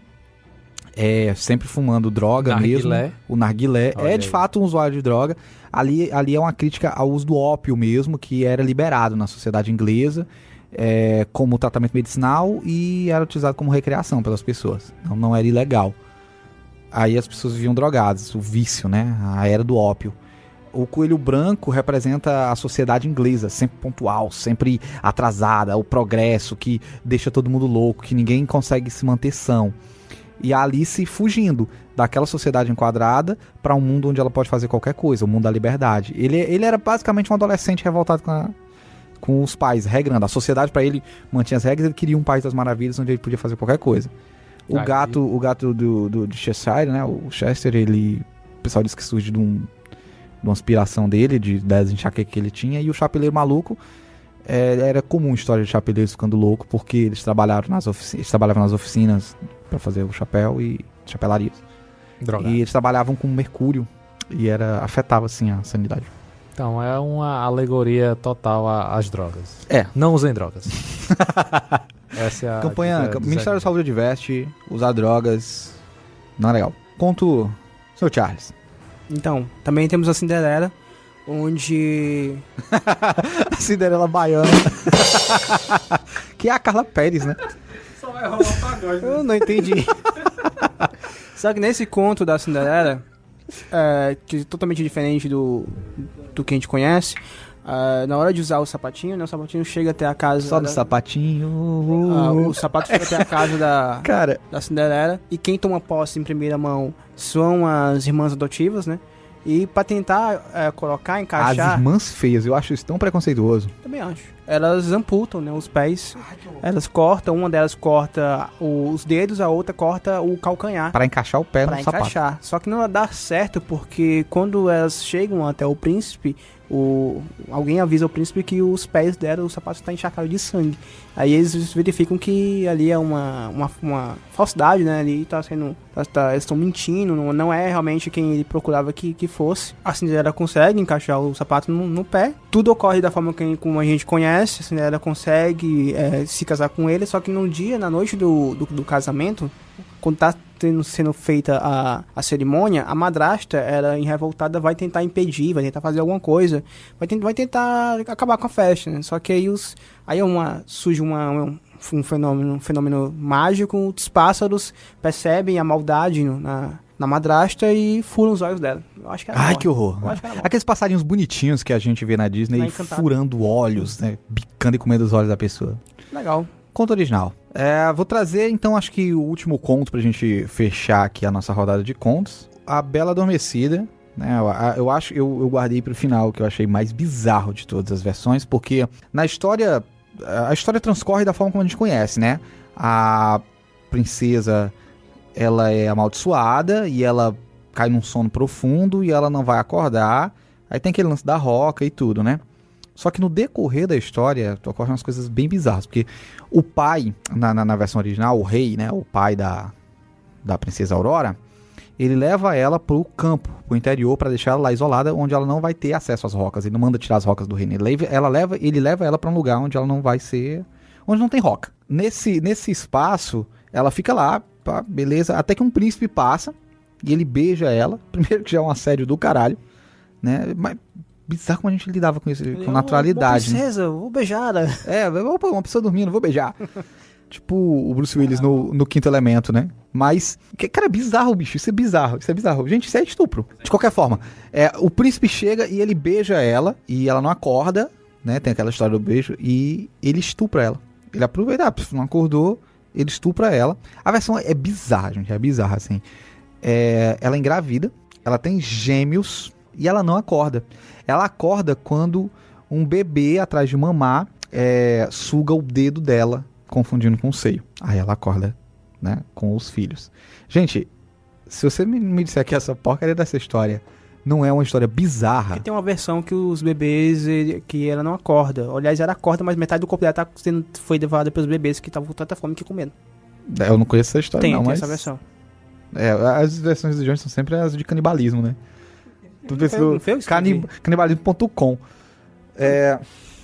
sempre fumando droga narguilé. Mesmo. O narguilé. Olha de aí. fato um usuário de droga. Ali é uma crítica ao uso do ópio mesmo, que era liberado na sociedade inglesa como tratamento medicinal e era utilizado como recreação pelas pessoas. Então não era ilegal. Aí as pessoas viviam drogadas, o vício, né? A era do ópio. O coelho branco representa a sociedade inglesa, sempre pontual, sempre atrasada, o progresso que deixa todo mundo louco, que ninguém consegue se manter são. E a Alice fugindo daquela sociedade enquadrada para um mundo onde ela pode fazer qualquer coisa, o mundo da liberdade. Ele era basicamente um adolescente revoltado com os pais, regrando. A sociedade para ele mantinha as regras, ele queria um país das maravilhas onde ele podia fazer qualquer coisa. O gato de Cheshire, né, o Chester, o pessoal diz que surge de uma aspiração dele, das enxaquecas que ele tinha, e o chapeleiro maluco, era comum a história de chapeleiros ficando louco, porque eles trabalhavam nas oficinas para fazer o chapéu e chapelarias. Drogado. E eles trabalhavam com mercúrio, e afetava assim a sanidade. Então, é uma alegoria total às drogas. Não usem drogas. Essa é a campanha, Ministério da Saúde adverte, usar drogas não é legal. Conto, seu Charles. Então, também temos a Cinderela, onde... a Cinderela baiana. Que é a Carla Pérez, né? Só vai rolar pagode. Eu não entendi. Só que nesse conto da Cinderela, que é totalmente diferente do que a gente conhece, na hora de usar o sapatinho, né, o sapatinho chega até a casa... Só do sapatinho. O sapato chega até a casa da Cinderela, e quem toma posse em primeira mão são as irmãs adotivas, né? E pra tentar encaixar... As irmãs feias, eu acho isso tão preconceituoso. Também acho. elas amputam, né, os pés. Elas cortam, uma delas corta os dedos, a outra corta o calcanhar. Pra encaixar o pé Pra no sapato. encaixar. Só que não dá certo, porque quando elas chegam até o príncipe, alguém avisa o príncipe que os pés dela, o sapato está encharcado de sangue. Aí eles verificam que ali é uma falsidade, né? Ali tá sendo. Eles estão mentindo, não é realmente quem ele procurava que fosse. A Cinderela consegue encaixar o sapato no pé. Tudo ocorre da forma como a gente conhece. A Cinderela consegue se casar com ele, só que na noite do casamento, quando tá sendo feita a cerimônia, a madrasta, ela em revoltada vai tentar impedir, vai tentar fazer alguma coisa, vai tentar acabar com a festa, né? Só que aí surge um fenômeno mágico, os pássaros percebem a maldade na madrasta e furam os olhos dela. Eu acho que era Que horror. Eu acho que era Aqueles passarinhos bonitinhos que a gente vê na Disney furando olhos, né? Bicando e comendo os olhos da pessoa. legal. Conto original. Vou trazer, então, acho que o último conto pra gente fechar aqui a nossa rodada de contos. A Bela Adormecida, né? Eu guardei pro final, que eu achei mais bizarro de todas as versões, porque na história, a história transcorre da forma como a gente conhece, né? A princesa, ela é amaldiçoada e ela cai num sono profundo e ela não vai acordar. Aí tem aquele lance da roca e tudo, né? Só que no decorrer da história, ocorrem umas coisas bem bizarras, porque o pai, na versão original, o rei, né, o pai da princesa Aurora, ele leva ela pro campo, pro interior, para deixar ela lá isolada, onde ela não vai ter acesso às rocas. Ele não manda tirar as rocas do reino, ele leva ela para um lugar onde ela não vai ser, onde não tem roca. Nesse espaço, ela fica lá, pá, beleza, até que um príncipe passa e ele beija ela, primeiro que já é um assédio do caralho, né, mas bizarro como a gente lidava com isso, com naturalidade. Princesa, vou beijar. Opa, uma pessoa dormindo, vou beijar. Tipo o Bruce Willis no Quinto Elemento, né? Mas, cara, é bizarro, bicho. Isso é bizarro. Gente, isso é estupro. De qualquer forma, o príncipe chega e ele beija ela, e ela não acorda, né? Tem aquela história do beijo, e ele estupra ela. Ele aproveita, não acordou, ele estupra ela. A versão é bizarra, gente. É bizarra, assim. Ela engravida, ela tem gêmeos, e ela não acorda. Ela acorda quando um bebê atrás de mamar suga o dedo dela, confundindo com o seio. Aí ela acorda, né, com os filhos. Gente, se você me disser que essa porcaria dessa história não é uma história bizarra... Porque tem uma versão que os bebês, que ela não acorda. Aliás, ela acorda, mas metade do corpo dela foi levada pelos bebês que estavam com tanta fome que comendo. Eu não conheço essa história, tem mas... essa versão. As versões do Jones são sempre as de canibalismo, né? Canibalismo.com.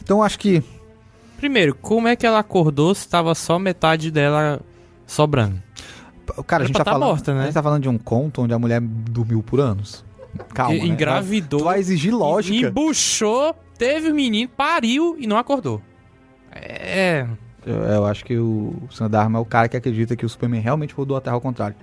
Então acho que... Primeiro, como é que ela acordou se tava só metade dela sobrando? Cara, a gente tá morta, né? A gente tá falando de um conto onde a mulher dormiu por anos. Calma, né? Engravidou. Tu vai exigir lógica. Embuchou, teve o menino, pariu e não acordou. Eu acho que o Sam Dharma é o cara que acredita que o Superman realmente rodou a Terra ao contrário.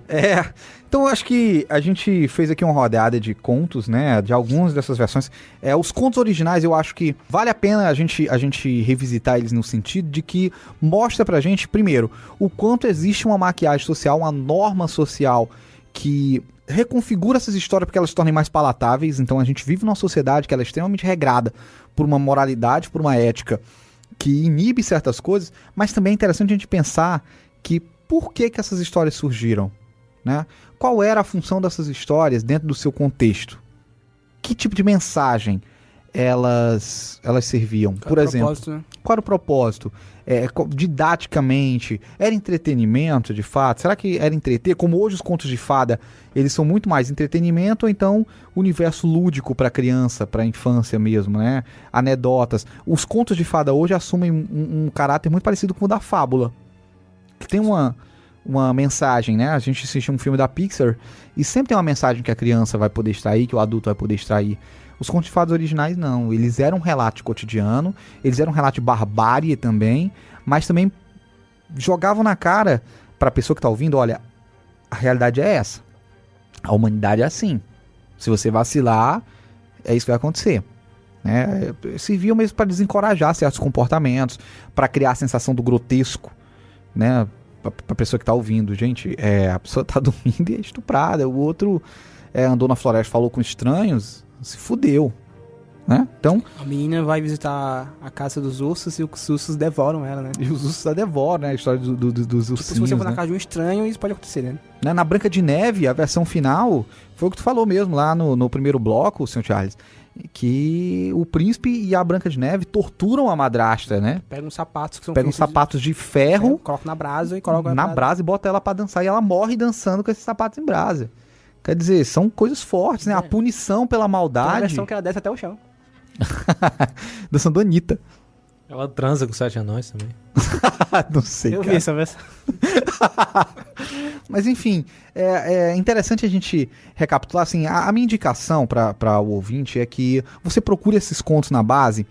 Então eu acho que a gente fez aqui uma rodada de contos, né, de algumas dessas versões. Os contos originais eu acho que vale a pena a gente revisitar eles no sentido de que mostra pra gente, primeiro, o quanto existe uma maquiagem social, uma norma social que reconfigura essas histórias para que elas se tornem mais palatáveis. Então a gente vive numa sociedade que ela é extremamente regrada por uma moralidade, por uma ética que inibe certas coisas, mas também é interessante a gente pensar que por que essas histórias surgiram, né? Qual era a função dessas histórias dentro do seu contexto? Que tipo de mensagem elas serviam? Por exemplo, Né? qual era o propósito? Didaticamente, era entretenimento de fato? Será que era entreter? Como hoje os contos de fada, eles são muito mais entretenimento, ou então universo lúdico para criança, para infância mesmo, né? Anedotas. Os contos de fada hoje assumem um caráter muito parecido com o da fábula, que tem uma mensagem, né? A gente assiste um filme da Pixar e sempre tem uma mensagem que a criança vai poder extrair, que o adulto vai poder extrair. Os contos de fadas originais não, eles eram um relato de cotidiano, eles eram um relato de barbárie também, mas também jogavam na cara pra pessoa que tá ouvindo, olha, a realidade é essa, a humanidade é assim, se você vacilar, é isso que vai acontecer, né? Serviam mesmo para desencorajar certos comportamentos, para criar a sensação do grotesco, né? Pra pessoa que tá ouvindo, gente, a pessoa tá dormindo e é estuprada, o outro andou na floresta, falou com estranhos, se fudeu, né? Então, A menina vai visitar a casa dos ursos e os ursos devoram ela, né? e os ursos a devoram, né? A história dos ursinhos, Se você for na né? casa de um estranho, isso pode acontecer, né? Na Branca de Neve, a versão final, foi o que tu falou mesmo lá no primeiro bloco, Sr. Charles, que o príncipe e a Branca de Neve torturam a madrasta, né? Pega uns sapatos que são Pegam feitos de sapatos de ferro coloca na brasa e coloca na brasa e bota ela pra dançar, e ela morre dançando com esses sapatos em brasa. Quer dizer, são coisas fortes, né? A punição pela Tem uma maldade. versão que ela desce até o chão. Dançando Anitta. Ela transa com 7 anões também. Não sei, Eu vi cara. essa versão. Mas enfim, é interessante a gente recapitular, assim, a minha indicação para o ouvinte é que você procure esses contos na base,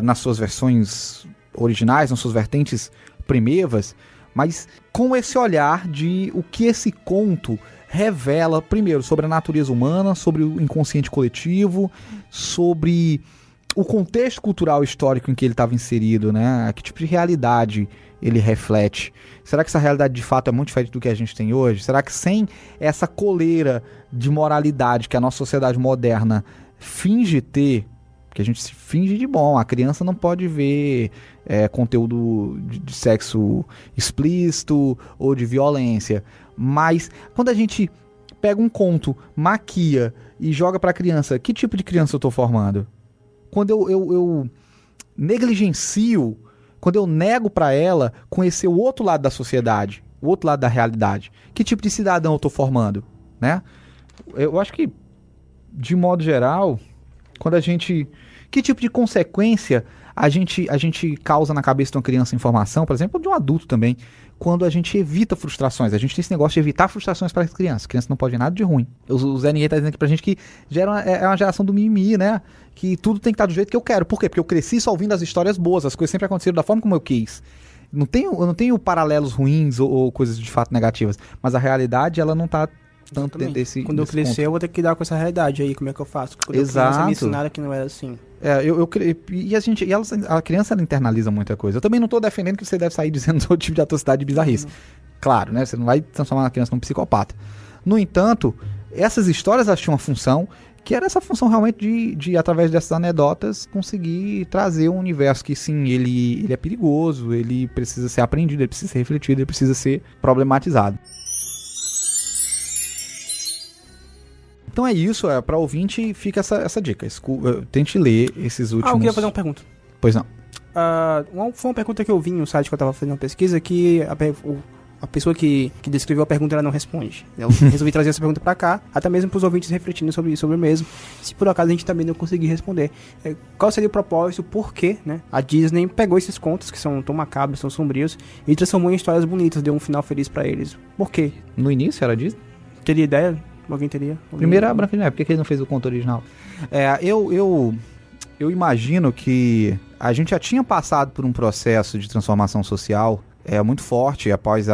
nas suas versões originais, nas suas vertentes primevas, mas com esse olhar de o que esse conto revela, primeiro, sobre a natureza humana, sobre o inconsciente coletivo, sobre o contexto cultural histórico em que ele estava inserido, né? Que tipo de realidade ele reflete? Será que essa realidade de fato é muito diferente do que a gente tem hoje? Será que sem essa coleira de moralidade que a nossa sociedade moderna finge ter, que a gente se finge de bom, a criança não pode ver conteúdo de sexo explícito ou de violência, mas quando a gente pega um conto, maquia e joga pra criança, que tipo de criança eu tô formando? Quando eu negligencio, quando eu nego pra ela conhecer o outro lado da sociedade, o outro lado da realidade, que tipo de cidadão eu tô formando, né? Eu acho que, de modo geral, quando a gente... Que tipo de consequência a gente causa na cabeça de uma criança em formação, por exemplo, ou de um adulto também, quando a gente evita frustrações. A gente tem esse negócio de evitar frustrações para as crianças. A criança não pode ver nada de ruim. O Zé Ninguém tá dizendo aqui pra gente que é uma geração do mimimi, né? Que tudo tem que estar do jeito que eu quero. Por quê? Porque eu cresci só ouvindo as histórias boas. As coisas sempre aconteceram da forma como eu quis. Eu não tenho paralelos ruins ou coisas de fato negativas. Mas a realidade, ela não tá tanto dentro desse... Quando eu desse crescer, ponto. eu vou ter que lidar com essa realidade aí, como é que eu faço? Quando Exato. eu criança, me ensinaram que não era assim. A criança ela internaliza muita coisa. Eu também não estou defendendo que você deve sair dizendo todo tipo de atrocidade e bizarrice. Claro, né? Você não vai transformar uma criança num psicopata. No entanto, essas histórias elas tinham uma função, que era essa função realmente de através dessas anedotas, conseguir trazer um universo que, sim, ele é perigoso, ele precisa ser aprendido, ele precisa ser refletido, ele precisa ser problematizado. Então é isso, para ouvinte fica essa dica. Tente ler esses últimos... Eu queria fazer uma pergunta. Pois não. Foi uma pergunta que eu vi no site que eu tava fazendo uma pesquisa que a pessoa que descreveu a pergunta ela não responde. Eu resolvi trazer essa pergunta pra cá, até mesmo pros ouvintes refletindo sobre o mesmo. Se por acaso a gente também não conseguir responder. Qual seria o propósito, por quê, né? A Disney pegou esses contos que são tão macabros, são sombrios, e transformou em histórias bonitas, deu um final feliz pra eles. Por quê? No início era Disney? Teria ideia? Alguém teria? Primeiro a Branca de Neve, por que ele não fez o conto original? Eu imagino que a gente já tinha passado por um processo de transformação social muito forte após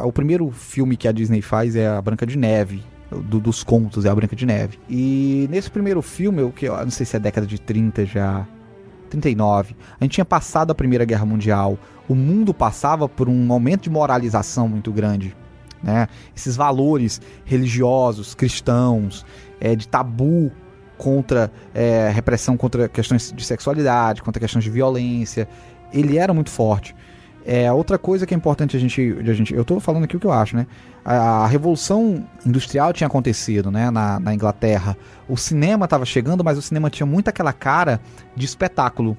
o primeiro filme que a Disney faz é a Branca de Neve, dos contos é a Branca de Neve. E nesse primeiro filme, eu não sei se é década de 30 já, 39, a gente tinha passado a Primeira Guerra Mundial, o mundo passava por um momento de moralização muito grande. Né? Esses valores religiosos, cristãos, de tabu contra repressão, contra questões de sexualidade, contra questões de violência, ele era muito forte. Outra coisa que é importante eu estou falando aqui o que eu acho, né? A Revolução Industrial tinha acontecido, né? na Inglaterra. O cinema estava chegando, mas o cinema tinha muito aquela cara de espetáculo.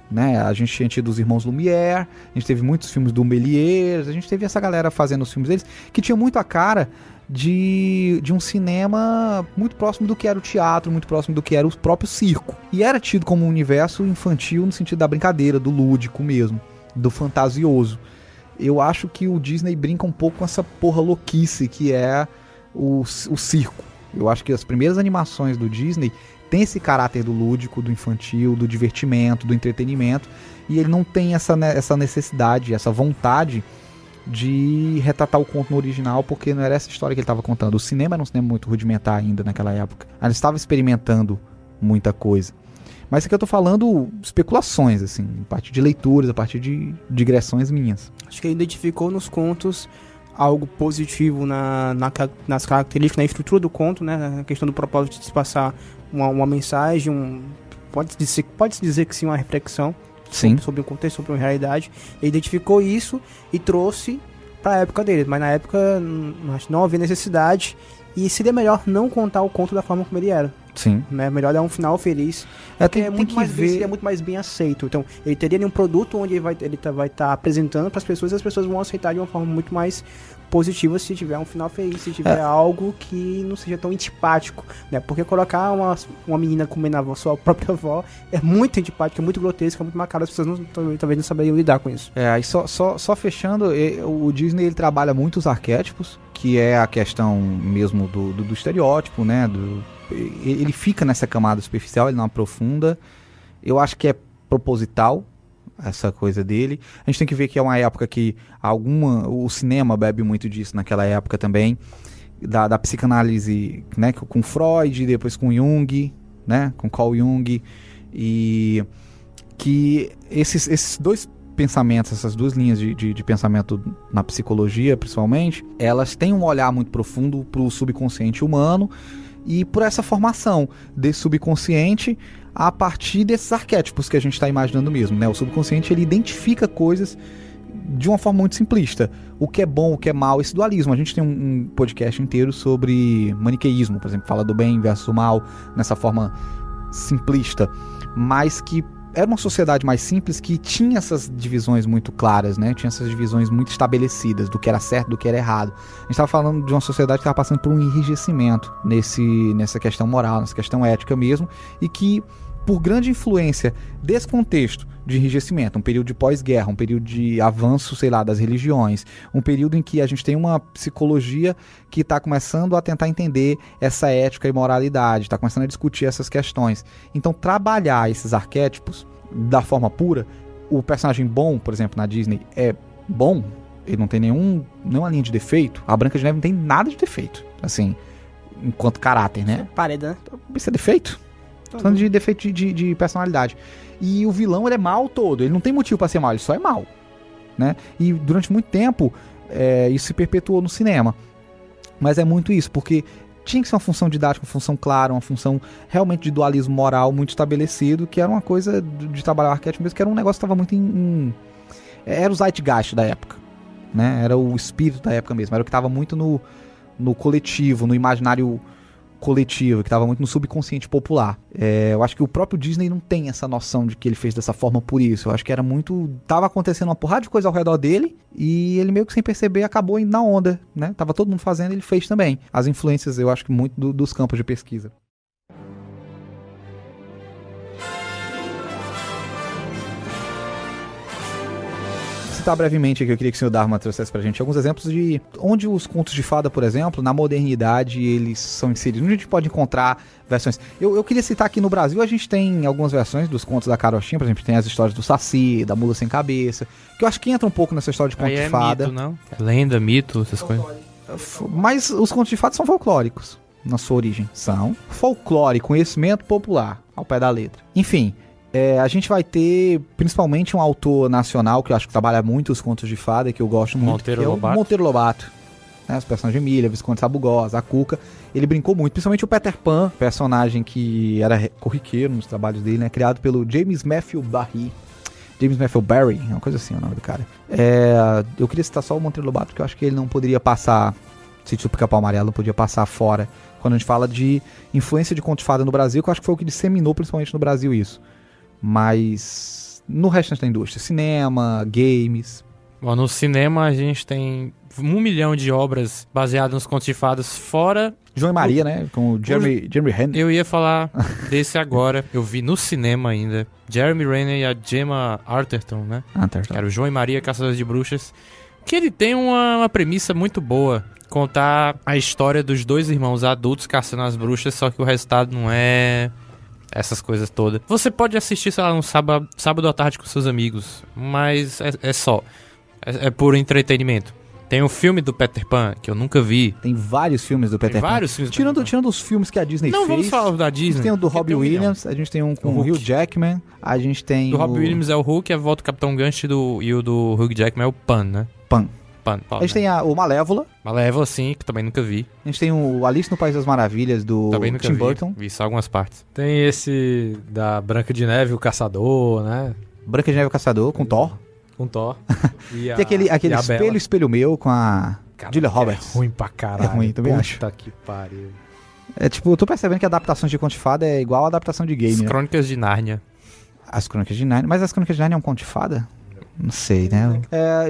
Né? A gente tinha tido os Irmãos Lumière, a gente teve muitos filmes do Méliès, a gente teve essa galera fazendo os filmes deles, que tinha muito a cara de um cinema muito próximo do que era o teatro, muito próximo do que era o próprio circo. E era tido como um universo infantil no sentido da brincadeira, do lúdico mesmo, do fantasioso. Eu acho que o Disney brinca um pouco com essa porra louquice que é o circo. Eu acho que as primeiras animações do Disney tem esse caráter do lúdico, do infantil, do divertimento, do entretenimento, e ele não tem essa necessidade, essa vontade de retratar o conto no original, porque não era essa história que ele estava contando. O cinema era um cinema muito rudimentar ainda naquela época. Ele estava experimentando muita coisa. Mas isso aqui eu tô falando especulações, assim, a partir de leituras, a partir de digressões minhas. Acho que ele identificou nos contos algo positivo nas características, na estrutura do conto, né? Na questão do propósito de se passar uma mensagem, pode-se dizer que sim, uma reflexão sobre o contexto, sobre a realidade. Ele identificou isso e trouxe para a época dele, mas na época não havia necessidade e seria melhor não contar o conto da forma como ele era. Sim. Né? Melhor dar um final feliz. Seria muito mais bem aceito. Então, ele teria ali um produto onde ele vai estar apresentando para as pessoas e as pessoas vão aceitar de uma forma muito mais positiva se tiver um final feliz, se tiver algo que não seja tão antipático, né? Porque colocar uma menina comendo a sua própria avó é muito antipático, é muito grotesco, é muito macabro, as pessoas talvez não saberiam lidar com isso. Aí só fechando, o Disney ele trabalha muito os arquétipos, que é a questão mesmo do estereótipo, né? Ele fica nessa camada superficial, ele não aprofunda. Eu acho que é proposital essa coisa dele. A gente tem que ver que é uma época que o cinema bebe muito disso naquela época também, da psicanálise, né, com Freud, depois com Jung, né, com Carl Jung, e que esses dois pensamentos, essas duas linhas de pensamento na psicologia, principalmente, elas têm um olhar muito profundo para o subconsciente humano e por essa formação desse subconsciente a partir desses arquétipos que a gente está imaginando mesmo, né? O subconsciente ele identifica coisas de uma forma muito simplista. O que é bom, o que é mal, esse dualismo. A gente tem um podcast inteiro sobre maniqueísmo, por exemplo, fala do bem versus o mal, nessa forma simplista, mas que era uma sociedade mais simples que tinha essas divisões muito claras, né? Tinha essas divisões muito estabelecidas do que era certo, do que era errado. A gente estava falando de uma sociedade que estava passando por um enrijecimento nessa questão moral, nessa questão ética mesmo, e que, por grande influência desse contexto de enrijecimento, um período de pós-guerra, um período de avanço, sei lá, das religiões, um período em que a gente tem uma psicologia que está começando a tentar entender essa ética e moralidade, está começando a discutir essas questões. Então, trabalhar esses arquétipos da forma pura, o personagem bom, por exemplo, na Disney, é bom, ele não tem nenhuma linha de defeito, a Branca de Neve não tem nada de defeito, assim, enquanto caráter, né? Parede, né? Isso é defeito? Falando de defeito de personalidade. E o vilão, ele é mal todo. Ele não tem motivo pra ser mal, ele só é mal, né? E durante muito tempo, isso se perpetuou no cinema. Mas é muito isso, porque tinha que ser uma função didática, uma função clara, uma função realmente de dualismo moral muito estabelecido, que era uma coisa de trabalhar o arquétipo mesmo, que era um negócio que estava muito era o zeitgeist da época, né? Era o espírito da época mesmo. Era o que estava muito no coletivo, no imaginário coletivo, que estava muito no subconsciente popular. Eu acho que o próprio Disney não tem essa noção de que ele fez dessa forma por isso. Eu acho que era muito... Tava acontecendo uma porrada de coisa ao redor dele e ele meio que sem perceber acabou indo na onda, né? Tava todo mundo fazendo, ele fez também. As influências, eu acho que muito dos campos de pesquisa. Citar brevemente aqui, eu queria que o senhor Dharma trouxesse pra gente alguns exemplos de onde os contos de fada, por exemplo, na modernidade, eles são inseridos. Onde a gente pode encontrar versões. Eu queria citar aqui no Brasil, a gente tem algumas versões dos contos da Carochinha, por exemplo, tem as histórias do Saci, da Mula Sem Cabeça, que eu acho que entra um pouco nessa história de conto de fada. Mito, não? Lenda, mito, essas coisas. Mas os contos de fada são folclóricos, na sua origem. São folclore, conhecimento popular, ao pé da letra. Enfim... a gente vai ter principalmente um autor nacional que eu acho que trabalha muito os contos de fada, que eu gosto muito, que é o Monteiro Lobato. Né, os personagens de Emília, Visconde Sabugosa, a Cuca. Ele brincou muito, principalmente o Peter Pan, personagem que era corriqueiro nos trabalhos dele, né, criado pelo James Matthew Barry. James Matthew Barry, uma coisa assim o nome do cara. Eu queria citar só o Monteiro Lobato, porque eu acho que ele não poderia passar, Sítio do Pica-Pau Amarelo, não podia passar fora, quando a gente fala de influência de conto de fada no Brasil, que eu acho que foi o que disseminou principalmente no Brasil isso. Mas no restante da indústria, cinema, games... Bom, no cinema a gente tem 1 milhão de obras baseadas nos contos de fadas, fora... João e Maria, né? Com o Jeremy Renner. Eu ia falar desse agora. Eu vi no cinema ainda. Jeremy Renner e a Gemma Arterton, né? Que era o João e Maria, Caçadores de Bruxas. Que ele tem uma premissa muito boa. Contar a história dos dois irmãos adultos caçando as bruxas, só que o resultado não é... essas coisas todas. Você pode assistir, sei lá, um sábado à tarde com seus amigos, mas é só. É puro entretenimento. Tem um filme do Peter Pan, que eu nunca vi. Tem vários filmes do Peter Pan. Vários filmes tirando os filmes que a Disney fez. Não, vamos falar da Disney. A gente tem o do Robbie Williams, a gente tem um com o Hugh Jackman, a gente tem do Robbie Williams é o Hulk, a volta do Capitão Gancho e o do Hugh Jackman é o Pan, né? Pan. A gente tem o Malévola. Malévola, sim, que também nunca vi. A gente tem o Alice no País das Maravilhas, do Também nunca Tim vi. Burton. Vi só algumas partes. Tem esse da Branca de Neve, o Caçador, né? Branca de Neve e o Caçador, com Thor. Com Thor. E Tem aquele e a Bela. Espelho, Espelho Meu, com a Cara, Julia é Roberts. ruim pra caralho. É ruim, também Puta acho. que pariu. É tipo, eu tô percebendo que a adaptação de conto de fada é igual a adaptação de As game, né? Crônicas de Nárnia. As Crônicas de Narnia. Mas as Crônicas de Narnia é um conto de fada? Não sei, né?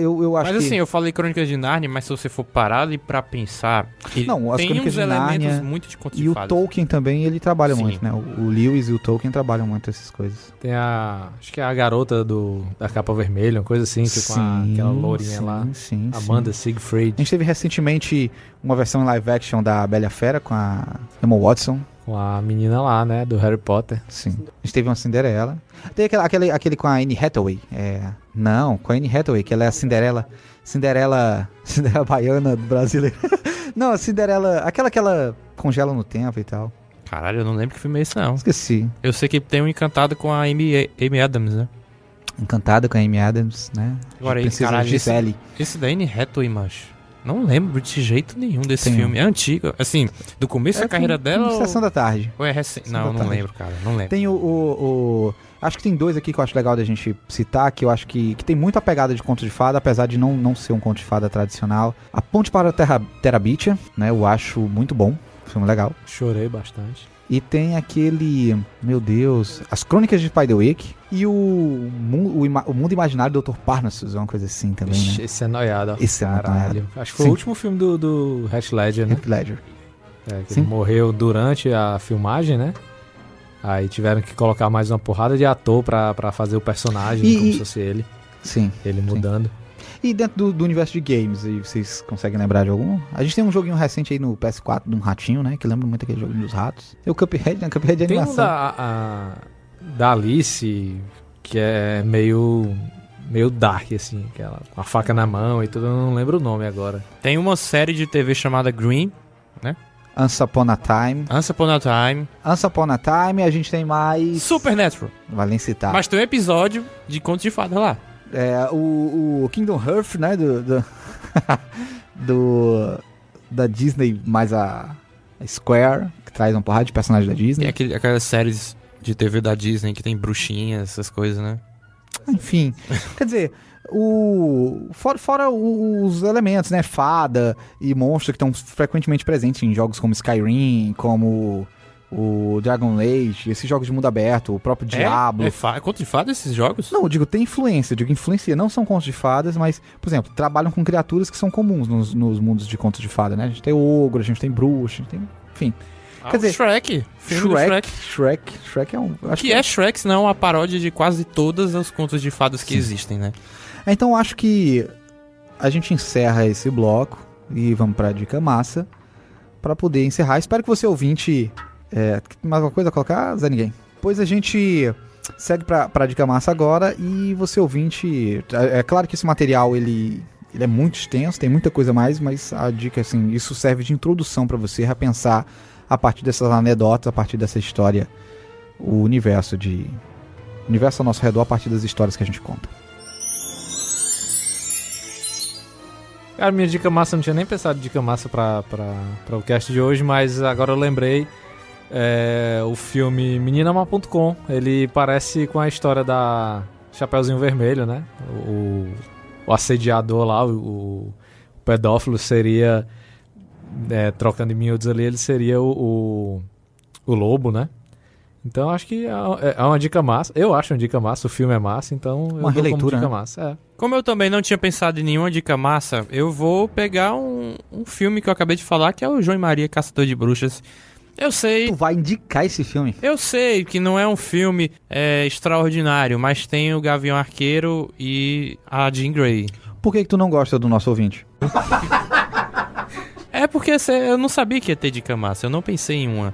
Eu acho Mas que... assim, eu falei Crônicas de Nárnia, mas se você for parar e pra pensar, ele Não, as tem Crônicas uns de elementos Nárnia muito de contos E de o fadas. Tolkien também, ele trabalha Sim. muito, né? O Lewis e o Tolkien trabalham muito essas coisas. Tem acho que é a garota da capa vermelha, uma coisa assim, que com aquela lourinha lá. Sim, Amanda sim. Siegfried, A gente teve recentemente uma versão em live action da Bela e a Fera com a Emma Watson. com a menina lá, né, do Harry Potter. Sim. A gente teve uma Cinderela. Tem aquele com a Anne Hathaway. Não, com a Anne Hathaway, que ela é a Cinderela baiana brasileira. Não, a Cinderela, aquela que ela congela no tempo e tal. Caralho, eu não lembro que filme é esse, não. Esqueci. Eu sei que tem um Encantado com a Amy Adams, né? Encantada com a Amy Adams, né? Agora aí, Princesa caralho, Gisele. Esse da Anne Hathaway, macho. Não lembro de jeito nenhum desse Tem um. filme. É antigo. Assim, do começo da carreira dela ou... Sessão da tarde. ou é recente? Sessão Não, da não tarde. lembro, cara. Não lembro. Tem acho que tem dois aqui que eu acho legal da gente citar, que eu acho que tem muita pegada de conto de fada, apesar de não ser um conto de fada tradicional. A Ponte para a Terabithia, né? Eu acho muito bom. Filme legal. Chorei bastante. E tem aquele... Meu Deus... As Crônicas de Spiderwick. E o Mundo Imaginário do Dr. Parnassus, uma coisa assim também, Ixi, né? esse é noiado, ó. Esse é muito Caralho. noiado. Acho que foi Sim. o último filme do Heath Ledger, né? Heath Ledger. Que Sim. ele morreu durante a filmagem, né? Aí tiveram que colocar mais uma porrada de ator pra fazer o personagem, como se fosse ele. Sim. Ele mudando. E dentro do universo de games, aí vocês conseguem lembrar de algum? A gente tem um joguinho recente aí no PS4 de um ratinho, né? Que lembra muito aquele joguinho dos ratos. E o Cuphead, né? Cuphead de Tem um animação. da Alice, que é meio dark, assim, que ela, com a faca na mão e tudo, eu não lembro o nome agora. Tem uma série de TV chamada Green, Once Upon a Time. Once Upon a Time, Once Upon a Time, a gente tem mais... Supernatural. Vale nem citar. Mas tem um episódio de contos de fada lá. O Kingdom Hearts, né? Da Disney mais a Square, que traz uma porrada de personagens da Tem Disney. aquelas séries de TV da Disney que tem bruxinhas, essas coisas, né? Enfim, quer dizer, fora os elementos, né? Fada e monstro que estão frequentemente presentes em jogos como Skyrim, como o Dragon Age, esses jogos de mundo aberto, o próprio Diablo. É conto de fada esses jogos? Não, eu digo, tem influência. Eu digo, influencia. Não são contos de fadas, mas, por exemplo, trabalham com criaturas que são comuns nos mundos de contos de fada, né? A gente tem ogro, a gente tem bruxa, a gente tem... Enfim. Quer dizer, Shrek. Filme do Shrek é um... Acho Que é Shrek, senão uma paródia de quase todos os contos de fadas que existem, né? Então eu acho que a gente encerra esse bloco e vamos pra dica massa pra poder encerrar. Espero que você ouvinte... mais alguma coisa a colocar, Zé Ninguém? Pois a gente segue pra dica massa agora e você ouvinte... É claro que esse material ele é muito extenso, tem muita coisa mais, mas a dica assim, isso serve de introdução pra você repensar a partir dessas anedotas, a partir dessa história, o universo ao nosso redor a partir das histórias que a gente conta. Cara, minha dica massa, eu não tinha nem pensado em dica massa pra o cast de hoje, mas agora eu lembrei. O filme Meninama.com, ele parece com a história da Chapeuzinho Vermelho, né? O assediador lá, o pedófilo seria, trocando em miúdos ali, ele seria o lobo, né? Então acho que é uma dica massa. Eu acho uma dica massa, o filme é massa, então eu dou releitura, como dica né? massa. Como eu também não tinha pensado em nenhuma dica massa, eu vou pegar um filme que eu acabei de falar, que é o João e Maria, Caçador de Bruxas. Eu sei... Tu vai indicar esse filme? Eu sei que não é um filme extraordinário, mas tem o Gavião Arqueiro e a Jean Grey. Por que tu não gosta do nosso ouvinte? É porque eu não sabia que ia ter dica massa, eu não pensei em uma.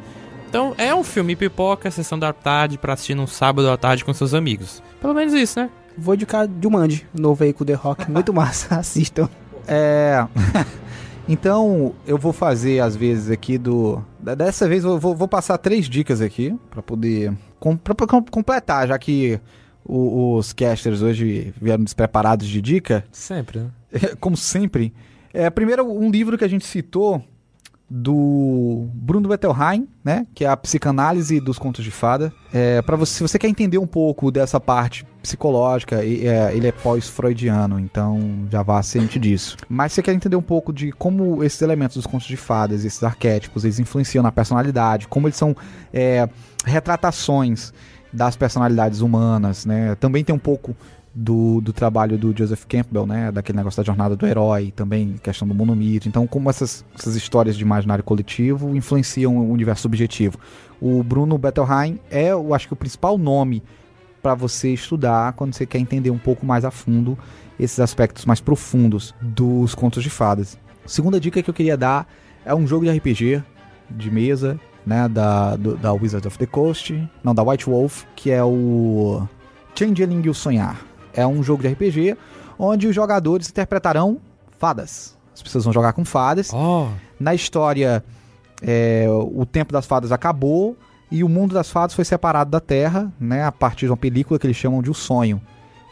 Então, é um filme pipoca, sessão da tarde, pra assistir num sábado à tarde com seus amigos. Pelo menos isso, né? Vou indicar Jumanji, novo aí com o The Rock, muito massa, assistam. Então, eu vou fazer, às vezes, aqui dessa vez, eu vou passar 3 dicas aqui, pra poder completar, já que Os casters hoje vieram despreparados de dica, Sempre, né? como sempre. Primeiro, um livro que a gente citou do Bruno Bettelheim, né, que é a psicanálise dos contos de fada. Se você quer entender um pouco dessa parte psicológica, ele é pós-freudiano, então já vá ciente disso. Mas se você quer entender um pouco de como esses elementos dos contos de fadas, esses arquétipos, eles influenciam na personalidade, como eles são retratações das personalidades humanas, né? Também tem um pouco do trabalho do Joseph Campbell, né? Daquele negócio da jornada do herói, também questão do monomito. Então, como essas histórias de imaginário coletivo influenciam o universo subjetivo. O Bruno Bettelheim eu acho que o principal nome para você estudar quando você quer entender um pouco mais a fundo esses aspectos mais profundos dos contos de fadas. A segunda dica que eu queria dar é um jogo de RPG de mesa, né? Da Wizards of the Coast, não, da White Wolf, que é o Changeling e o Sonhar. É um jogo de RPG onde os jogadores interpretarão fadas. As pessoas vão jogar com fadas. Na história, o tempo das fadas acabou e o mundo das fadas foi separado da Terra, né, a partir de uma película que eles chamam de O Sonho.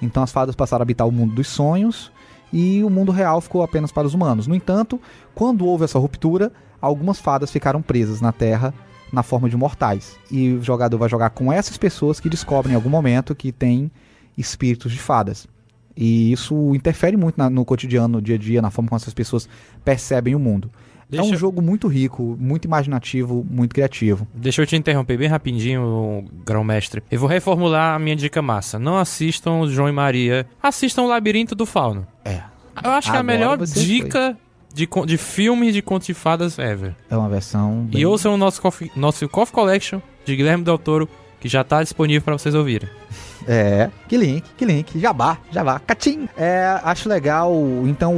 Então as fadas passaram a habitar o mundo dos sonhos e o mundo real ficou apenas para os humanos. No entanto, quando houve essa ruptura, algumas fadas ficaram presas na Terra na forma de mortais. E o jogador vai jogar com essas pessoas que descobrem em algum momento que tem espíritos de fadas. E isso interfere muito no cotidiano, no dia a dia, na forma como essas pessoas percebem o mundo. É um jogo muito rico, muito imaginativo, muito criativo. Deixa eu te interromper bem rapidinho, Grão-Mestre. Eu vou reformular a minha dica massa. Não assistam o João e Maria. Assistam o Labirinto do Fauno. Eu acho que é a melhor dica de filme de contos de fadas ever. É uma versão bem... E ouçam o nosso Coffee Collection de Guilherme Del Toro, que já tá disponível para vocês ouvirem. Que link, jabá, catim. Acho legal. Então, a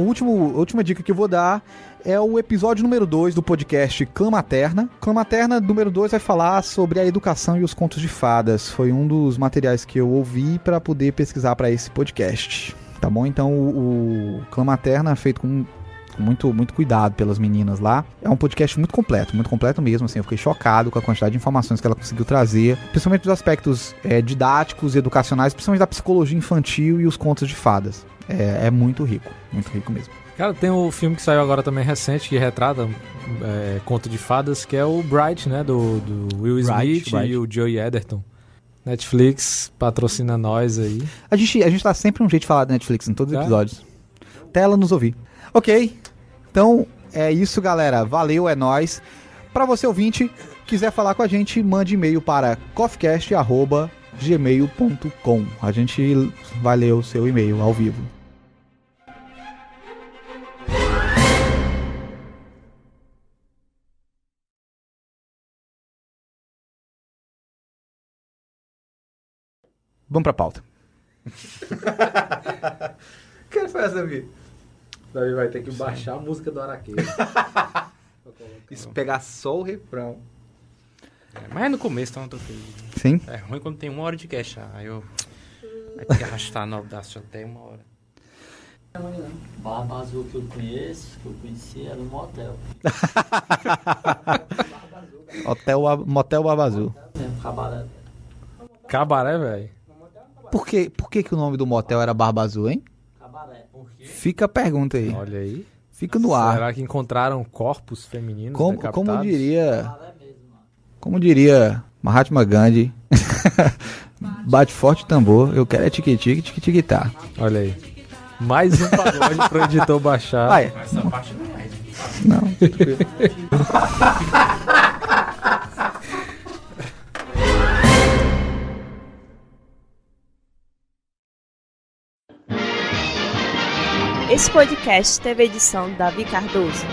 última dica que eu vou dar é o episódio número 2 do podcast Clã Materna. Clã Materna número 2 vai falar sobre a educação e os contos de fadas. Foi um dos materiais que eu ouvi para poder pesquisar para esse podcast. Tá bom? Então, o Clã Materna é feito com muito cuidado pelas meninas lá. É um podcast muito completo mesmo, assim, eu fiquei chocado com a quantidade de informações que ela conseguiu trazer, principalmente dos aspectos didáticos e educacionais, principalmente da psicologia infantil e os contos de fadas. É muito rico mesmo. Cara, tem o filme que saiu agora também recente, que retrata conto de fadas, que é o Bright, né, do Will Smith e o Joey Edgerton. Netflix patrocina nós aí. A gente tá sempre um jeito de falar da Netflix em todos os episódios. Até ela nos ouvir. Ok, então é isso, galera. Valeu, é nóis. Pra você ouvinte, quiser falar com a gente, mande e-mail para coffeecast@gmail.com. A gente vai ler o seu e-mail ao vivo. Vamos pra pauta. Que foi essa, Davi? Daí vai ter que baixar a música do Araqueiro. Isso, pegar só o refrão. Mas é no começo, então eu tô feliz. Sim? É ruim quando tem 1 hora de cash. Aí eu... Vai ter que arrastar no Audacity até 1 hora. Barba Azul que eu conheci, era um motel. Motel Barba Azul. Cabaré. Cabaré, velho? Por que o nome do motel era Barba Azul, hein? Cabaré. Por quê? Fica a pergunta aí. Olha aí. Fica no ar. Será que encontraram corpos femininos decapitados? Como diria Mahatma Gandhi, bate forte o tambor, eu quero é tique-tique-tique-tique-tá. Olha aí. Mais um pagode pro editor baixar. Vai. Essa parte não é. Não, tranquilo. Esse podcast teve edição de Davi Cardoso.